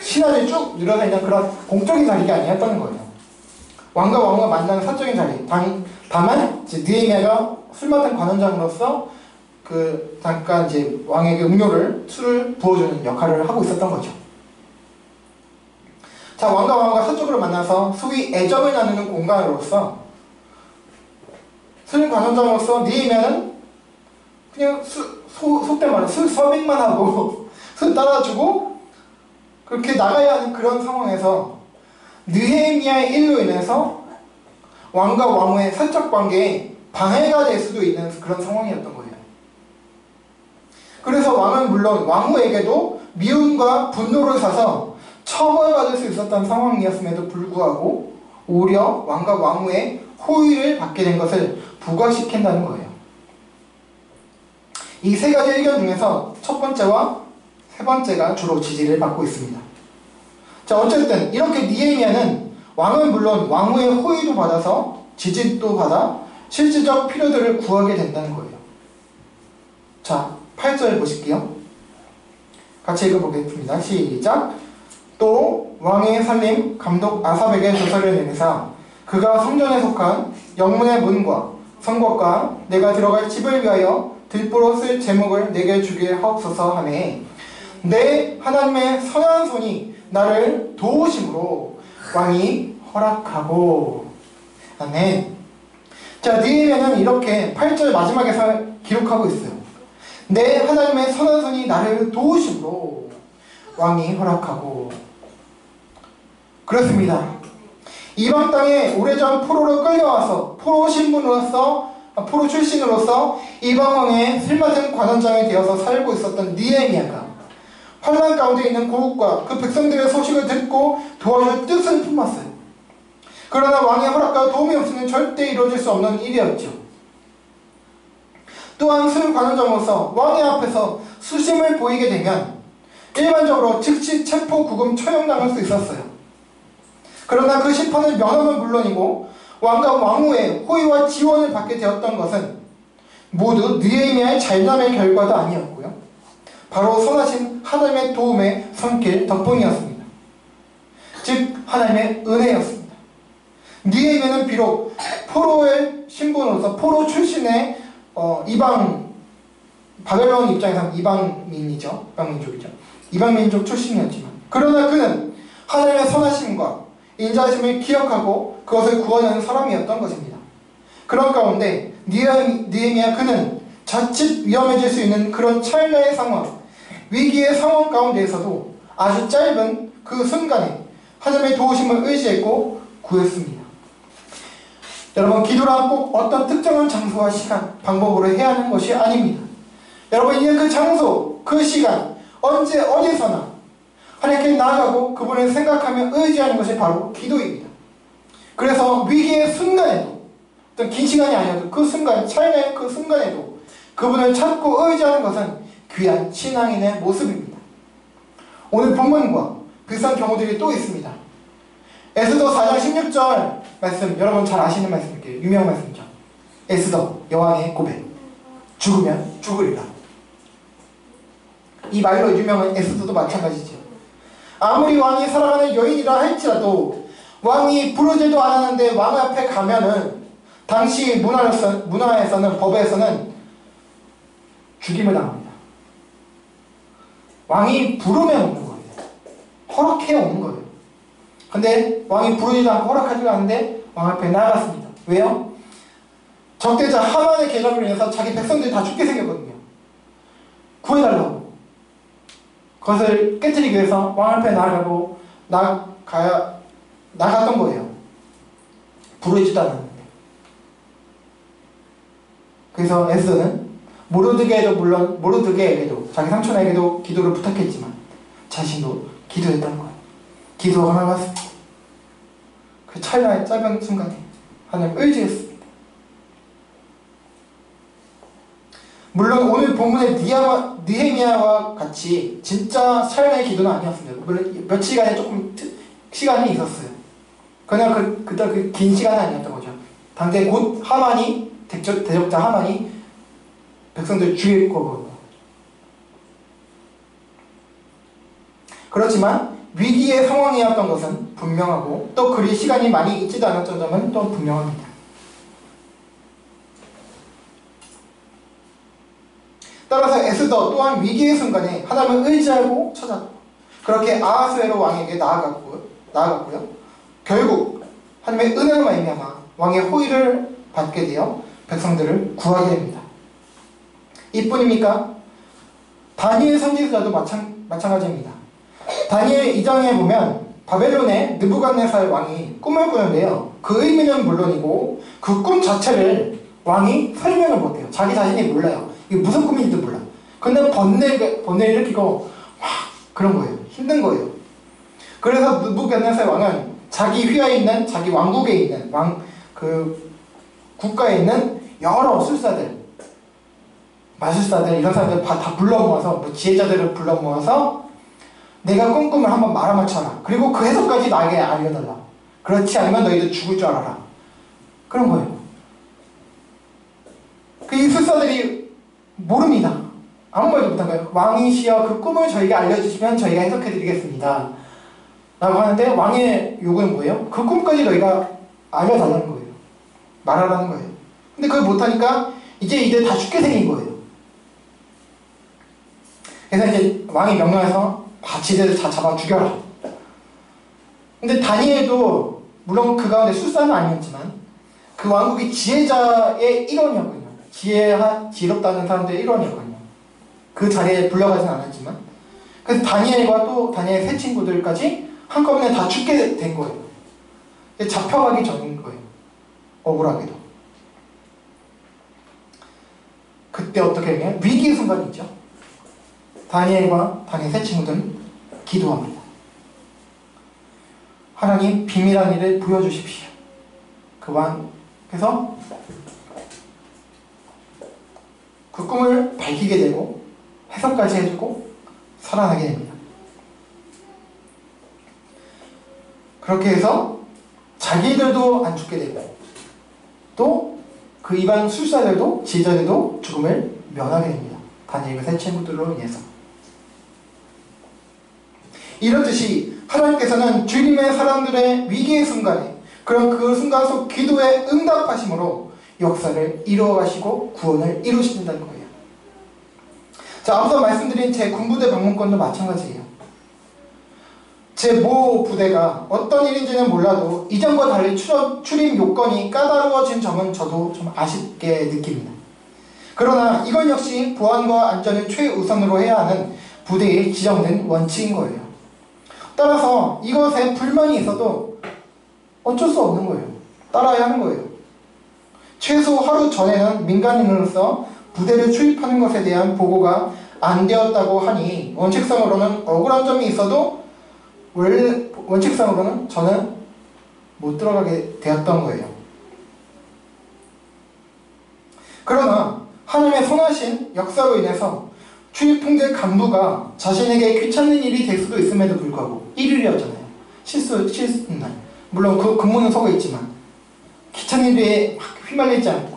신화를 쭉 늘어서 있는 그런 공적인 자리가 아니었다는 거예요. 왕과 왕후가 만나는 사적인 자리. 다만 이제 느헤미야가 술 맡은 관원장으로서 그 잠깐 이제 왕에게 술을 부어주는 역할을 하고 있었던 거죠. 자, 왕과 왕후가 사적으로 만나서 소위 애정을 나누는 공간으로서 술 관원장으로서 느헤미야는 그냥 속된 말로 술 서빙만 하고 술 따라주고 그렇게 나가야 하는 그런 상황에서 느헤미야의 일로 인해서 왕과 왕후의 사적 관계에 방해가 될 수도 있는 그런 상황이었던 거예요. 그래서 왕은 물론 왕후에게도 미움과 분노를 사서 처벌받을 수 있었던 상황이었음에도 불구하고 오히려 왕과 왕후의 호의를 받게 된 것을 부과시킨다는 거예요. 이 세 가지 의견 중에서 첫 번째와 세 번째가 주로 지지를 받고 있습니다. 자, 어쨌든 이렇게 느헤미야는 왕은 물론 왕후의 호의도 받아서 지지도 받아 실질적 필요들을 구하게 된다는 거예요. 자, 8절 보실게요. 같이 읽어보겠습니다. 시작. 또 왕의 살림 감독 아삽에게 조서를 내리사 그가 성전에 속한 영문의 문과 성곽과 내가 들어갈 집을 위하여 들보로 쓸 제목을 내게 주게 하옵소서 하네. 내 하나님의 선한 손이 나를 도우심으로 왕이 허락하고. 아멘. 자, 느헤미야는 이렇게 8절 마지막에 기록하고 있어요. 내 하나님의 선한 손이 나를 도우심으로 왕이 허락하고. 그렇습니다. 이방 땅에 오래전 포로로 끌려와서 포로 출신으로서 이방 왕의 쓸맡은 관원장이 되어서 살고 있었던 느헤미야가 환난 가운데 있는 고국과 그 백성들의 소식을 듣고 도와줄 뜻을 품었어요. 그러나 왕의 허락과 도움이 없이는 절대 이루어질 수 없는 일이었죠. 또한 술 관원장으로서 왕의 앞에서 수심을 보이게 되면 일반적으로 즉시 체포, 구금, 처형당할 수 있었어요. 그러나 그 심판을 면하는 물론이고 왕과 왕후의 호의와 지원을 받게 되었던 것은 모두 느헤미야의 잘남의 결과도 아니었고요. 바로 선하신 하나님의 도움의 손길 덕분이었습니다. 즉 하나님의 은혜였습니다. 느헤미야는 비록 포로의 신분으로서 포로 출신의 이방 바벨론 입장에서는 이방민이죠. 이방민족이죠. 이방민족 출신이었지만 그러나 그는 하나님의 선하심과 인자하심을 기억하고 그것을 구하는 사람이었던 것입니다. 그런 가운데 느헤미야 그는 자칫 위험해질 수 있는 그런 찰나의 상황, 위기의 상황 가운데에서도 아주 짧은 그 순간에 하나님의 도우심을 의지했고 구했습니다. 여러분, 기도란 꼭 어떤 특정한 장소와 시간, 방법으로 해야 하는 것이 아닙니다. 여러분, 이는 그 장소, 그 시간, 언제 어디서나 하나님께 나아가고 그분을 생각하며 의지하는 것이 바로 기도입니다. 그래서 위기의 순간에도 어떤 긴 시간이 아니어도 그 순간, 찰나의 그 순간에도 그분을 찾고 의지하는 것은 귀한 신앙인의 모습입니다. 오늘 본문과 비슷한 경우들이 또 있습니다. 에스더 4장 16절 말씀, 여러분 잘 아시는 말씀이에요. 유명한 말씀이죠. 에스더 여왕의 고백. 죽으면 죽으리라. 이 말로 유명한 에스더도 마찬가지죠. 아무리 왕이 사랑하는 여인이라 할지라도 왕이 부르지도 않았는데 왕 앞에 가면은 당시 문화에서는 법에서는 죽임을 당합니다. 왕이 부르면 오는 거예요. 허락해 오는 거예요. 근데 왕이 부르지도 않고 허락하지도 않는데 왕 앞에 나아갔습니다. 왜요? 적대자 하만의 계략으로 인해서 자기 백성들이 다 죽게 생겼거든요. 구해달라고. 그것을 깨뜨리기 위해서 왕 앞에 나갔던 거예요. 부르지도 않았는데. 그래서 에스더는 모르드게에게도 자기 삼촌에게도 기도를 부탁했지만 자신도 기도했던 거예요. 기도가 나갔습니다. 그 찰나의 짧은 순간에 하나님 의지했습니다. 물론 오늘 본문의 느헤미야와 같이 진짜 찰나의 기도는 아니었습니다. 물론 며칠간의 조금 시간이 있었어요. 그러나 그 긴 시간은 아니었던 거죠. 당대 곧 하만이 대적자 하만이 백성들 죽일 거고. 그렇지만 위기의 상황이었던 것은 분명하고 또 그리 시간이 많이 있지도 않았던 점은 또 분명합니다. 따라서 에스더 또한 위기의 순간에 하나님을 의지하고 찾았고 그렇게 아하스웨로 왕에게 나아갔고요. 결국 하나님의 은혜로 말미암아 왕의 호의를 받게 되어 백성들을 구하게 됩니다. 이뿐입니까? 다니엘 선지자도 마찬가지입니다. 다니엘 2장에 보면 바벨론의 느부갓네살 왕이 꿈을 꾸는데요. 그 의미는 물론이고 그 꿈 자체를 왕이 설명을 못해요. 자기 자신이 몰라요. 이게 무슨 꿈인지도 몰라. 근데 번뇌를 일으키고 막 그런 거예요. 힘든 거예요. 그래서 느부갓네살 왕은 자기 휘하에 있는 자기 왕국에 있는 국가에 있는 여러 술사들, 마술사들 이런 사람들 다 불러 모아서 뭐 지혜자들을 불러 모아서 내가 꾼 꿈을 한번 말아맞혀라. 그리고 그 해석까지 나에게 알려달라. 그렇지 않으면 너희들 죽을 줄 알아라. 그런 거예요. 이 술사들이 모릅니다. 아무 말도 못한 거예요. 왕이시여 그 꿈을 저희에게 알려주시면 저희가 해석해드리겠습니다. 라고 하는데 왕의 요구는 뭐예요? 그 꿈까지 너희가 알려달라는 거예요. 말하라는 거예요. 근데 그걸 못하니까 이제 이들 다 죽게 생긴 거예요. 그래서 이제 왕이 명령해서 지들을 다 잡아 죽여라. 근데 다니엘도 물론 그 가운데 술사는 아니었지만 그 왕국이 지혜자의 일원이었거든요. 지혜롭다는 사람들의 일원이었거든요. 그 자리에 불려가진 않았지만 그래서 다니엘과 또 다니엘 세 친구들까지 한꺼번에 다 죽게 된 거예요. 잡혀가기 전인 거예요. 억울하게도. 그때 어떻게 되면 위기의 순간이죠. 다니엘과 다니엘 세 친구들은 기도합니다. 하나님 비밀한 일을 보여주십시오. 그래서 그 꿈을 밝히게 되고 해석까지 해주고 살아나게 됩니다. 그렇게 해서 자기들도 안 죽게 되고 또 그 이방 술사들도 지혜자들도 죽음을 면하게 됩니다. 다니엘과 세 친구들로 인해서. 이렇듯이 하나님께서는 주님의 사람들의 위기의 순간에 그런 그 순간 속 기도에 응답하심으로 역사를 이루어가시고 구원을 이루신다는 거예요. 자, 앞서 말씀드린 제 군부대 방문권도 마찬가지예요. 제 모 부대가 어떤 일인지는 몰라도 이전과 달리 출입 요건이 까다로워진 점은 저도 좀 아쉽게 느낍니다. 그러나 이건 역시 보안과 안전을 최우선으로 해야 하는 부대에 지정된 원칙인 거예요. 따라서 이것에 불만이 있어도 어쩔 수 없는 거예요. 따라야 하는 거예요. 최소 하루 전에는 민간인으로서 부대를 출입하는 것에 대한 보고가 안 되었다고 하니 원칙상으로는 억울한 점이 있어도 원칙상으로는 저는 못 들어가게 되었던 거예요. 그러나 하나님의 선하신 역사로 인해서 출입통제 간부가 자신에게 귀찮은 일이 될 수도 있음에도 불구하고 1일이었잖아요. 실수는 날. 물론 그 근무는 서고 있지만 귀찮은 일에 막 휘말리지 않고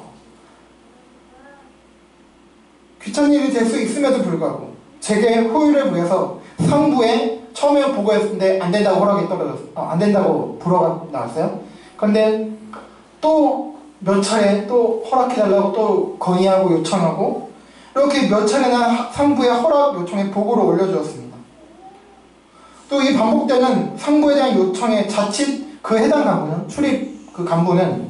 귀찮은 일이 될 수 있음에도 불구하고 제게 호의를 부여서 상부에 처음에 보고했는데 안 된다고 허락이 떨어졌어요. 안 된다고 불어가 나왔어요. 그런데 또 몇 차례 또 허락해달라고 또 건의하고 요청하고 이렇게 몇 차례나 상부에 허락 요청에 보고를 올려주었습니다. 또 이 반복되는 상부에 대한 요청에 자칫 그 해당 간부는 출입 그 간부는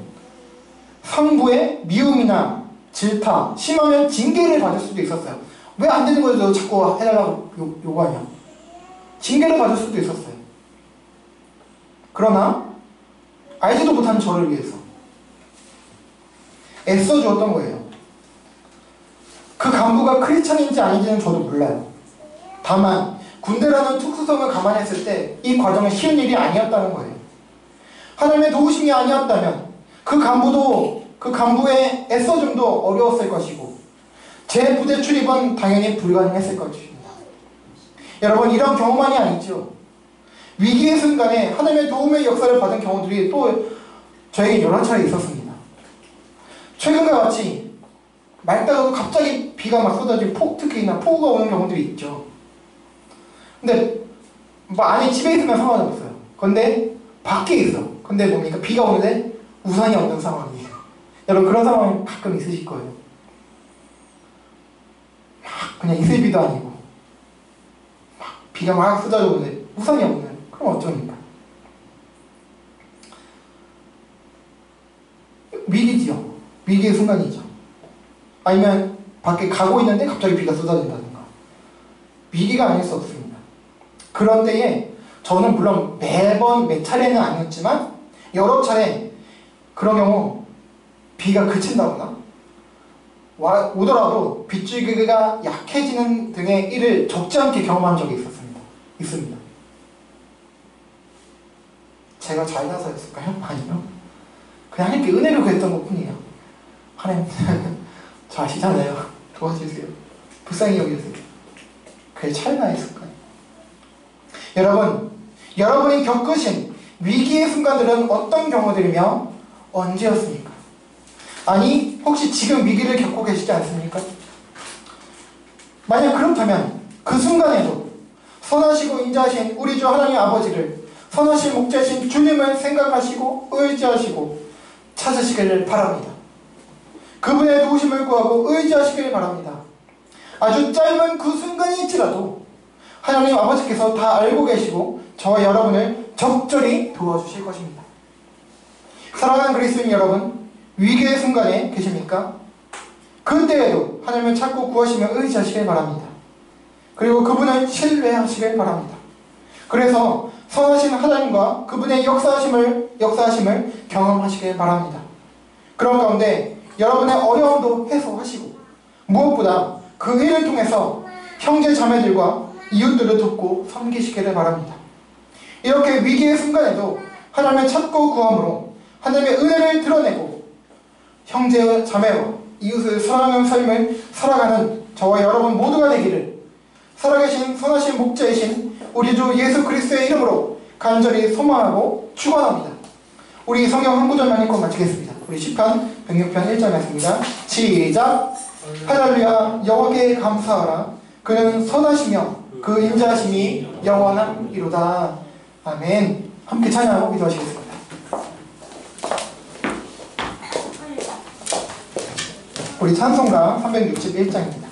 상부의 미움이나 질타, 심하면 징계를 받을 수도 있었어요. 왜 안 되는 거죠? 자꾸 해달라고 요구하냐. 징계를 받을 수도 있었어요. 그러나 알지도 못한 저를 위해서 애써주었던 거예요. 그 간부가 크리스찬인지 아닌지는 저도 몰라요. 다만 군대라는 특수성을 감안했을 때 이 과정은 쉬운 일이 아니었다는 거예요. 하나님의 도우심이 아니었다면 그 간부의 애써줌도 어려웠을 것이고 제 부대 출입은 당연히 불가능했을 것입니다. 여러분, 이런 경우만이 아니죠. 위기의 순간에 하나님의 도움의 역사를 받은 경우들이 또 저에게 여러 차례 있었습니다. 최근과 같이 맑다가도 갑자기 비가 막 쏟아지고 특히나 폭우가 오는 경우들이 있죠. 근데 뭐 안에 집에 있으면 상관이 없어요. 근데 밖에 있어. 근데 뭡니까? 비가 오는데 우산이 없는 상황이에요. 여러분 그런 상황 가끔 있으실 거예요. 막 그냥 이슬비도 아니고 막 비가 막 쏟아져 오는데 우산이 없는, 그럼 어쩝니까? 위기지요. 위기의 순간이죠. 아니면 밖에 가고 있는데 갑자기 비가 쏟아진다든가. 위기가 아닐 수 없습니다. 그런 때에 저는 물론 매번 몇 차례는 아니었지만 여러 차례 그런 경우 비가 그친다거나 오더라도 빗줄기가 약해지는 등의 일을 적지 않게 경험한 적이 있습니다. 제가 잘나서였을까요? 아니요. 그냥 하나님께 은혜를 구했던 것 뿐이에요. 하나님 저 아시잖아요. 도와주세요. 불쌍히 여겨주세요. 그게 찰나였을까요? 여러분, 여러분이 겪으신 위기의 순간들은 어떤 경우들이며 언제였습니까? 아니, 혹시 지금 위기를 겪고 계시지 않습니까? 만약 그렇다면 그 순간에도 선하시고 인자하신 우리 주 하나님 아버지를, 선하신 목자이신 주님을 생각하시고 의지하시고 찾으시기를 바랍니다. 그분의 도우심을 구하고 의지하시길 바랍니다. 아주 짧은 그 순간일지라도 하나님 아버지께서 다 알고 계시고 저와 여러분을 적절히 도와주실 것입니다. 사랑하는 그리스도인 여러분, 위기의 순간에 계십니까? 그때에도 하나님을 찾고 구하시며 의지하시길 바랍니다. 그리고 그분을 신뢰하시길 바랍니다. 그래서 선하신 하나님과 그분의 역사하심을 경험하시길 바랍니다. 그런 가운데 여러분의 어려움도 해소하시고 무엇보다 그 일을 통해서 형제 자매들과 이웃들을 돕고 섬기시기를 바랍니다. 이렇게 위기의 순간에도 하나님을 찾고 구함으로 하나님의 은혜를 드러내고 형제 자매와 이웃을 사랑하는 삶을 살아가는 저와 여러분 모두가 되기를 살아계신 선하신 목자이신 우리 주 예수 그리스도의 이름으로 간절히 소망하고 축원합니다. 우리 성경 한 구절만 읽고 마치겠습니다. 우리 시편 106편 1절 말씀입니다. 시작! 할렐루야 여호와께 감사하라. 그는 선하시며 그 인자하심이 영원함이로다. 아멘. 함께 찬양하고 기도하시겠습니다. 우리 찬송가 361장입니다.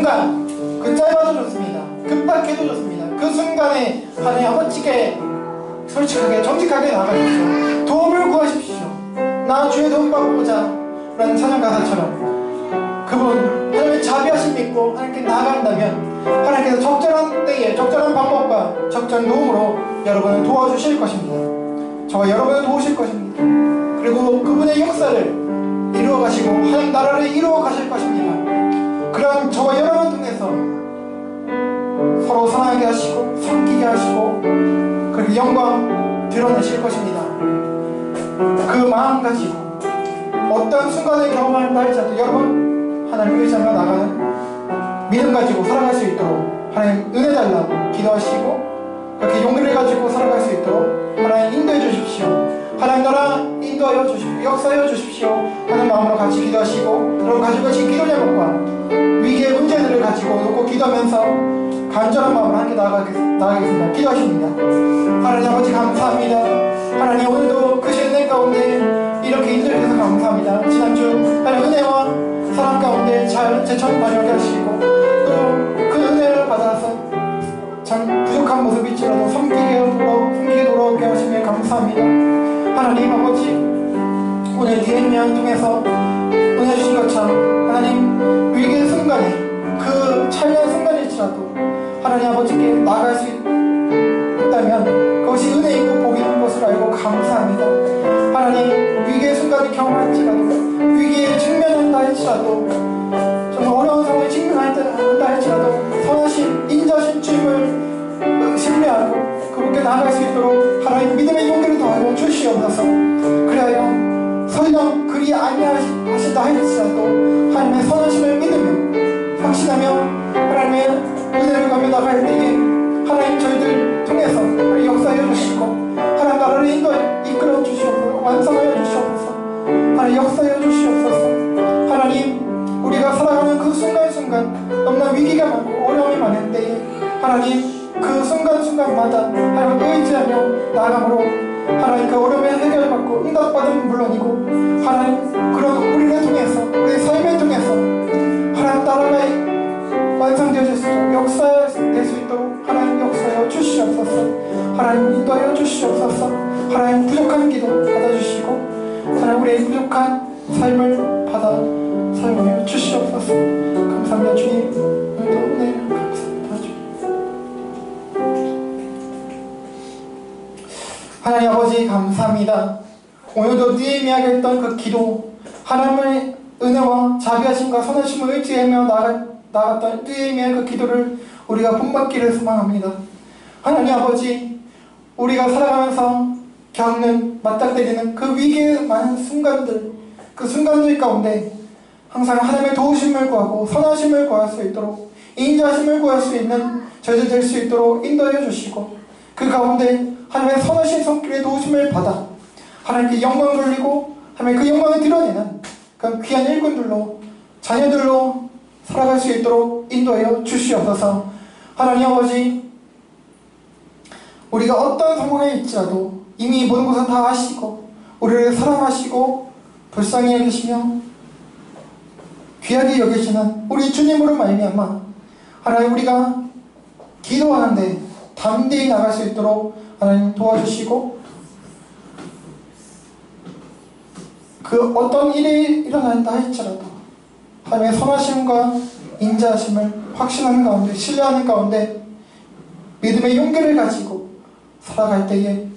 순간, 그 짧아도 좋습니다. 급박해도 좋습니다. 그 순간에 하나님 아버지께 솔직하게 정직하게 나가십시오. 도움을 구하십시오. 나 주의 도움 받고자 라는 찬양 가사처럼 그분 하나님의 자비하심 믿고 하나님께 나아간다면 하나님께서 적절한 때에 적절한 방법과 적절한 도움으로 여러분을 도와주실 것입니다. 저와 여러분을 도우실 것입니다. 그리고 그분의 역사를 이루어 가시고 하나님 나라를 이루어 가실 것입니다. 그런 저와 여러분 통해서 서로 사랑하게 하시고 섬기게 하시고 그리고 영광 드러내실 것입니다. 그 마음 가지고 어떤 순간을 경험한다 할지라도 여러분 하나님 의지하며 나가는 믿음 가지고 살아갈 수 있도록 하나님 은혜 달라고 기도하시고 그렇게 용기를 가지고 살아갈 수 있도록 하나님 인도해 주십시오. 하나님 나라 인도하여 주십시오. 역사하여 주십시오 하는 마음으로 같이 기도하시고 여러분 가지고 계신 기도 제목과 위기의 문제들을 가지고 놓고 기도하면서 간절한 마음으로 함께 나가겠습니다. 기도하십니다. 하나님 아버지 감사합니다. 하나님 오늘도 그 은혜 가운데 이렇게 인도해 주셔서 감사합니다. 지난주 하나님 은혜와 사랑 가운데 잘 제천 다녀오게 하시고 또 그 은혜를 받아서 참 부족한 모습일지라도 섬기게 돌아오게 하시며 감사합니다. 하나님 아버지 오늘 DMR 통해서 은혜 주신 것처럼 하나님 위기의 순간에 그 찬란 순간일지라도 하나님 아버지께 나갈 수 있다면 그것이 은혜이고 복이 있는 것을 알고 감사합니다. 하나님 위기의 순간을 경험할지라도 위기에 직면한다 할지라도 정말 어려운 상황에 직면한다 할지라도 선하신 인자신 주님을 신뢰하고 그분께 나아갈 수 있도록 하나님 믿음의 용기를 더하여 주시옵소서. 그리하여 설령 그리 아니하신다 할지라도 하나님의 선하심을 믿으며 확신하며 하나님의 은혜를 가며 나갈 때에 하나님 저희들 통해서 역사하여 주시고 하나님 나라를 이끌어 주시옵소서. 완성하여 주시옵소서. 하나님 역사하여 주시옵소서. 하나님 우리가 살아가는 그 순간순간 너무나 위기가 많고 어려움이 많은 때에 하나님 그 순간순간마다 하나님 의지하며 나아감으로 하나님 그 어려움을 해결받고 응답받은 물론이고 하나님 그런 우리를 통해서 우리 삶을 통해서 하나님 나라가 완성되어질 수 있도록 역사될 수 있도록 하나님 역사하여 주시옵소서. 하나님 인도하여 주시옵소서. 하나님 부족한 기도 받아주시고 하나님 우리의 부족한 삶을 받아 사용하여 주시옵소서. 감사합니다 주님. 오늘도 은혜 감사합니다 주님. 하나님 아버지 감사합니다. 오늘도 니에미아가 했던 그 기도 하나님의 은혜와 자비하심과 선하심을 의지하며 나갔던 니에미아의 그 기도를 우리가 본받기를 소망합니다. 하나님 아버지 우리가 살아가면서 겪는 맞닥뜨리는 그 위기의 많은 순간들 그 순간들 가운데 항상 하나님의 도우심을 구하고 선하심을 구할 수 있도록 인자하심을 구할 수 있는 저희들 될 수 있도록 인도해 주시고 그 가운데 하나님의 선하신 손길의 도우심을 받아 하나님께 영광 돌리고 하나님의 그 영광을 드러내는 그 귀한 일꾼들로 자녀들로 살아갈 수 있도록 인도하여 주시옵소서. 하나님 아버지 우리가 어떤 상황에 있지라도 이미 모든 것을 다 아시고 우리를 사랑하시고 불쌍히 여기시며 귀하게 여기시는 우리 주님으로 말미암아 하나님 우리가 기도하는데 담대히 나갈 수 있도록 하나님 도와주시고 그 어떤 일이 일어난다 할지라도 하나님의 선하심과 인자하심을 확신하는 가운데 신뢰하는 가운데 믿음의 용기를 가지고 살아갈 때에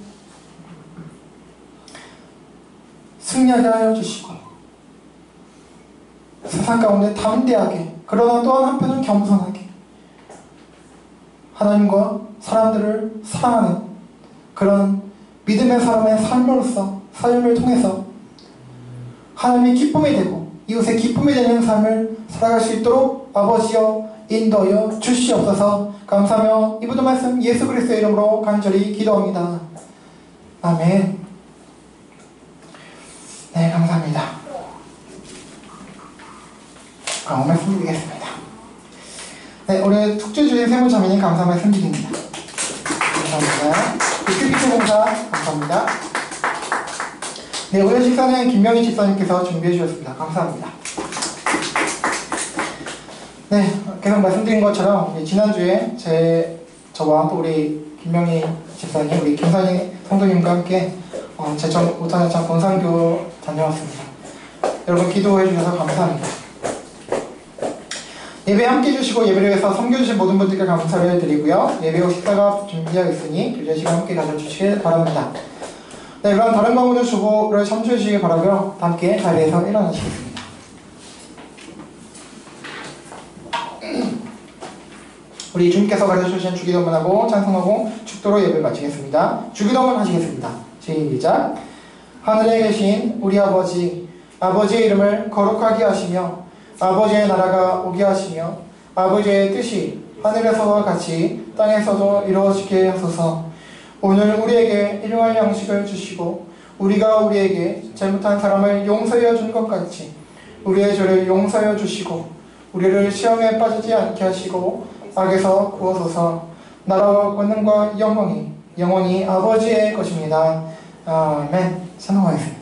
승리하게 하여 주시고 세상 가운데 담대하게 그러나 또한 한편은 겸손하게 하나님과 사람들을 사랑하는 그런 믿음의 사람의 삶을 통해서 하나님의 기쁨이 되고 이웃의 기쁨이 되는 삶을 살아갈 수 있도록 아버지여 인도하여 주시옵소서. 감사하며 이 모든 말씀 예수 그리스도의 이름으로 간절히 기도합니다. 아멘. 네, 감사합니다. 오늘 말씀 드리겠습니다. 네, 오늘 특주 주인 세무자매님 감사 말씀 드립니다. 감사합니다. 빅큐비트 봉사 감사합니다. 네, 오늘 식사는 김명희 집사님께서 준비해 주셨습니다. 감사합니다. 네, 계속 말씀드린 것처럼 지난주에 저와 또 우리 김명희 집사님, 우리 김선희 성도님과 함께 제천 오타자창 본산교 다녀왔습니다. 여러분 기도해 주셔서 감사합니다. 예배 함께 해주시고 예배를 위해서 섬겨주신 모든 분들께 감사를 드리고요. 예배 후 식사가 준비되어 있으니 교제 시간 함께 가져주시길 바랍니다. 네, 그럼 다른 방문의 주보를 참조해 주시기 바라고요. 함께 자리에서 일어나시겠습니다. 우리 주님께서 가르쳐주신 주기도문 하고 찬송하고 축도로 예배 마치겠습니다. 주기도문 하시겠습니다. 시작. 하늘에 계신 우리 아버지, 아버지의 이름을 거룩하게 하시며 아버지의 나라가 오게 하시며 아버지의 뜻이 하늘에서와 같이 땅에서도 이루어지게 하소서. 오늘 우리에게 일용할 양식을 주시고 우리가 우리에게 잘못한 사람을 용서하여 준 것 같이 우리의 죄를 용서하여 주시고 우리를 시험에 빠지지 않게 하시고 악에서 구하소서. 나라와 권능과 영광이 영원히 아버지의 것입니다. 아멘. 찬송하겠습니다.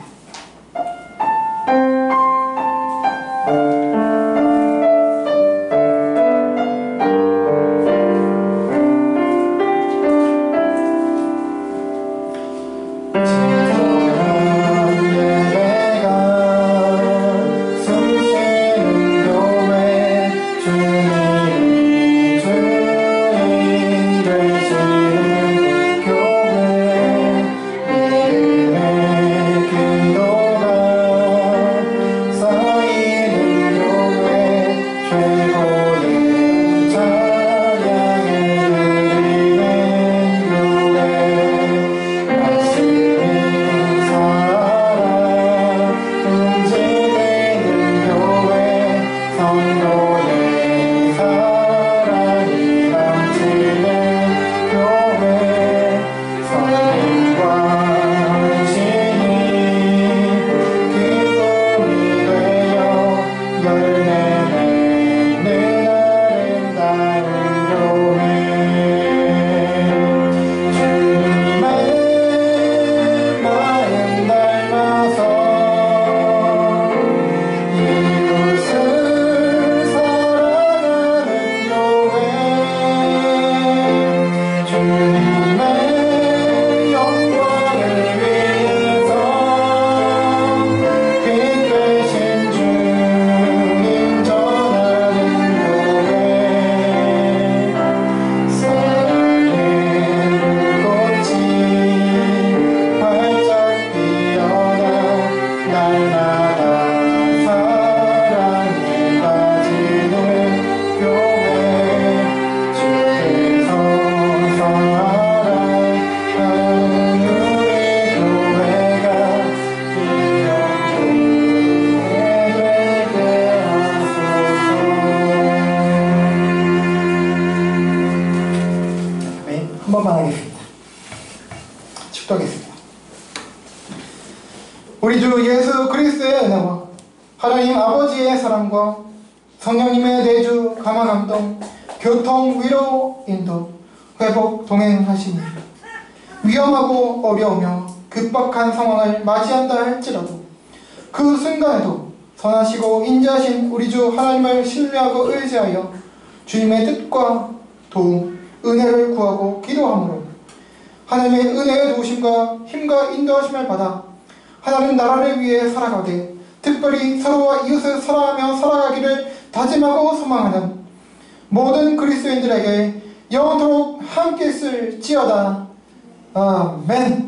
우리 주 예수 그리스도의 은혜와 하나님 아버지의 사랑과 성령님의 내주 감화 감동 교통 위로 인도 회복 동행하시니 위험하고 어려우며 급박한 상황을 맞이한다 할지라도 그 순간에도 선하시고 인자하신 우리 주 하나님을 신뢰하고 의지하여 주님의 뜻과 도움, 은혜를 구하고 기도함으로 하나님의 은혜의 도우심과 힘과 인도하심을 받아 하나님 나라를 위해 살아가되 특별히 서로와 이웃을 사랑하며 살아가기를 다짐하고 소망하는 모든 그리스도인들에게 영원토록 함께 있을지어다. 아멘.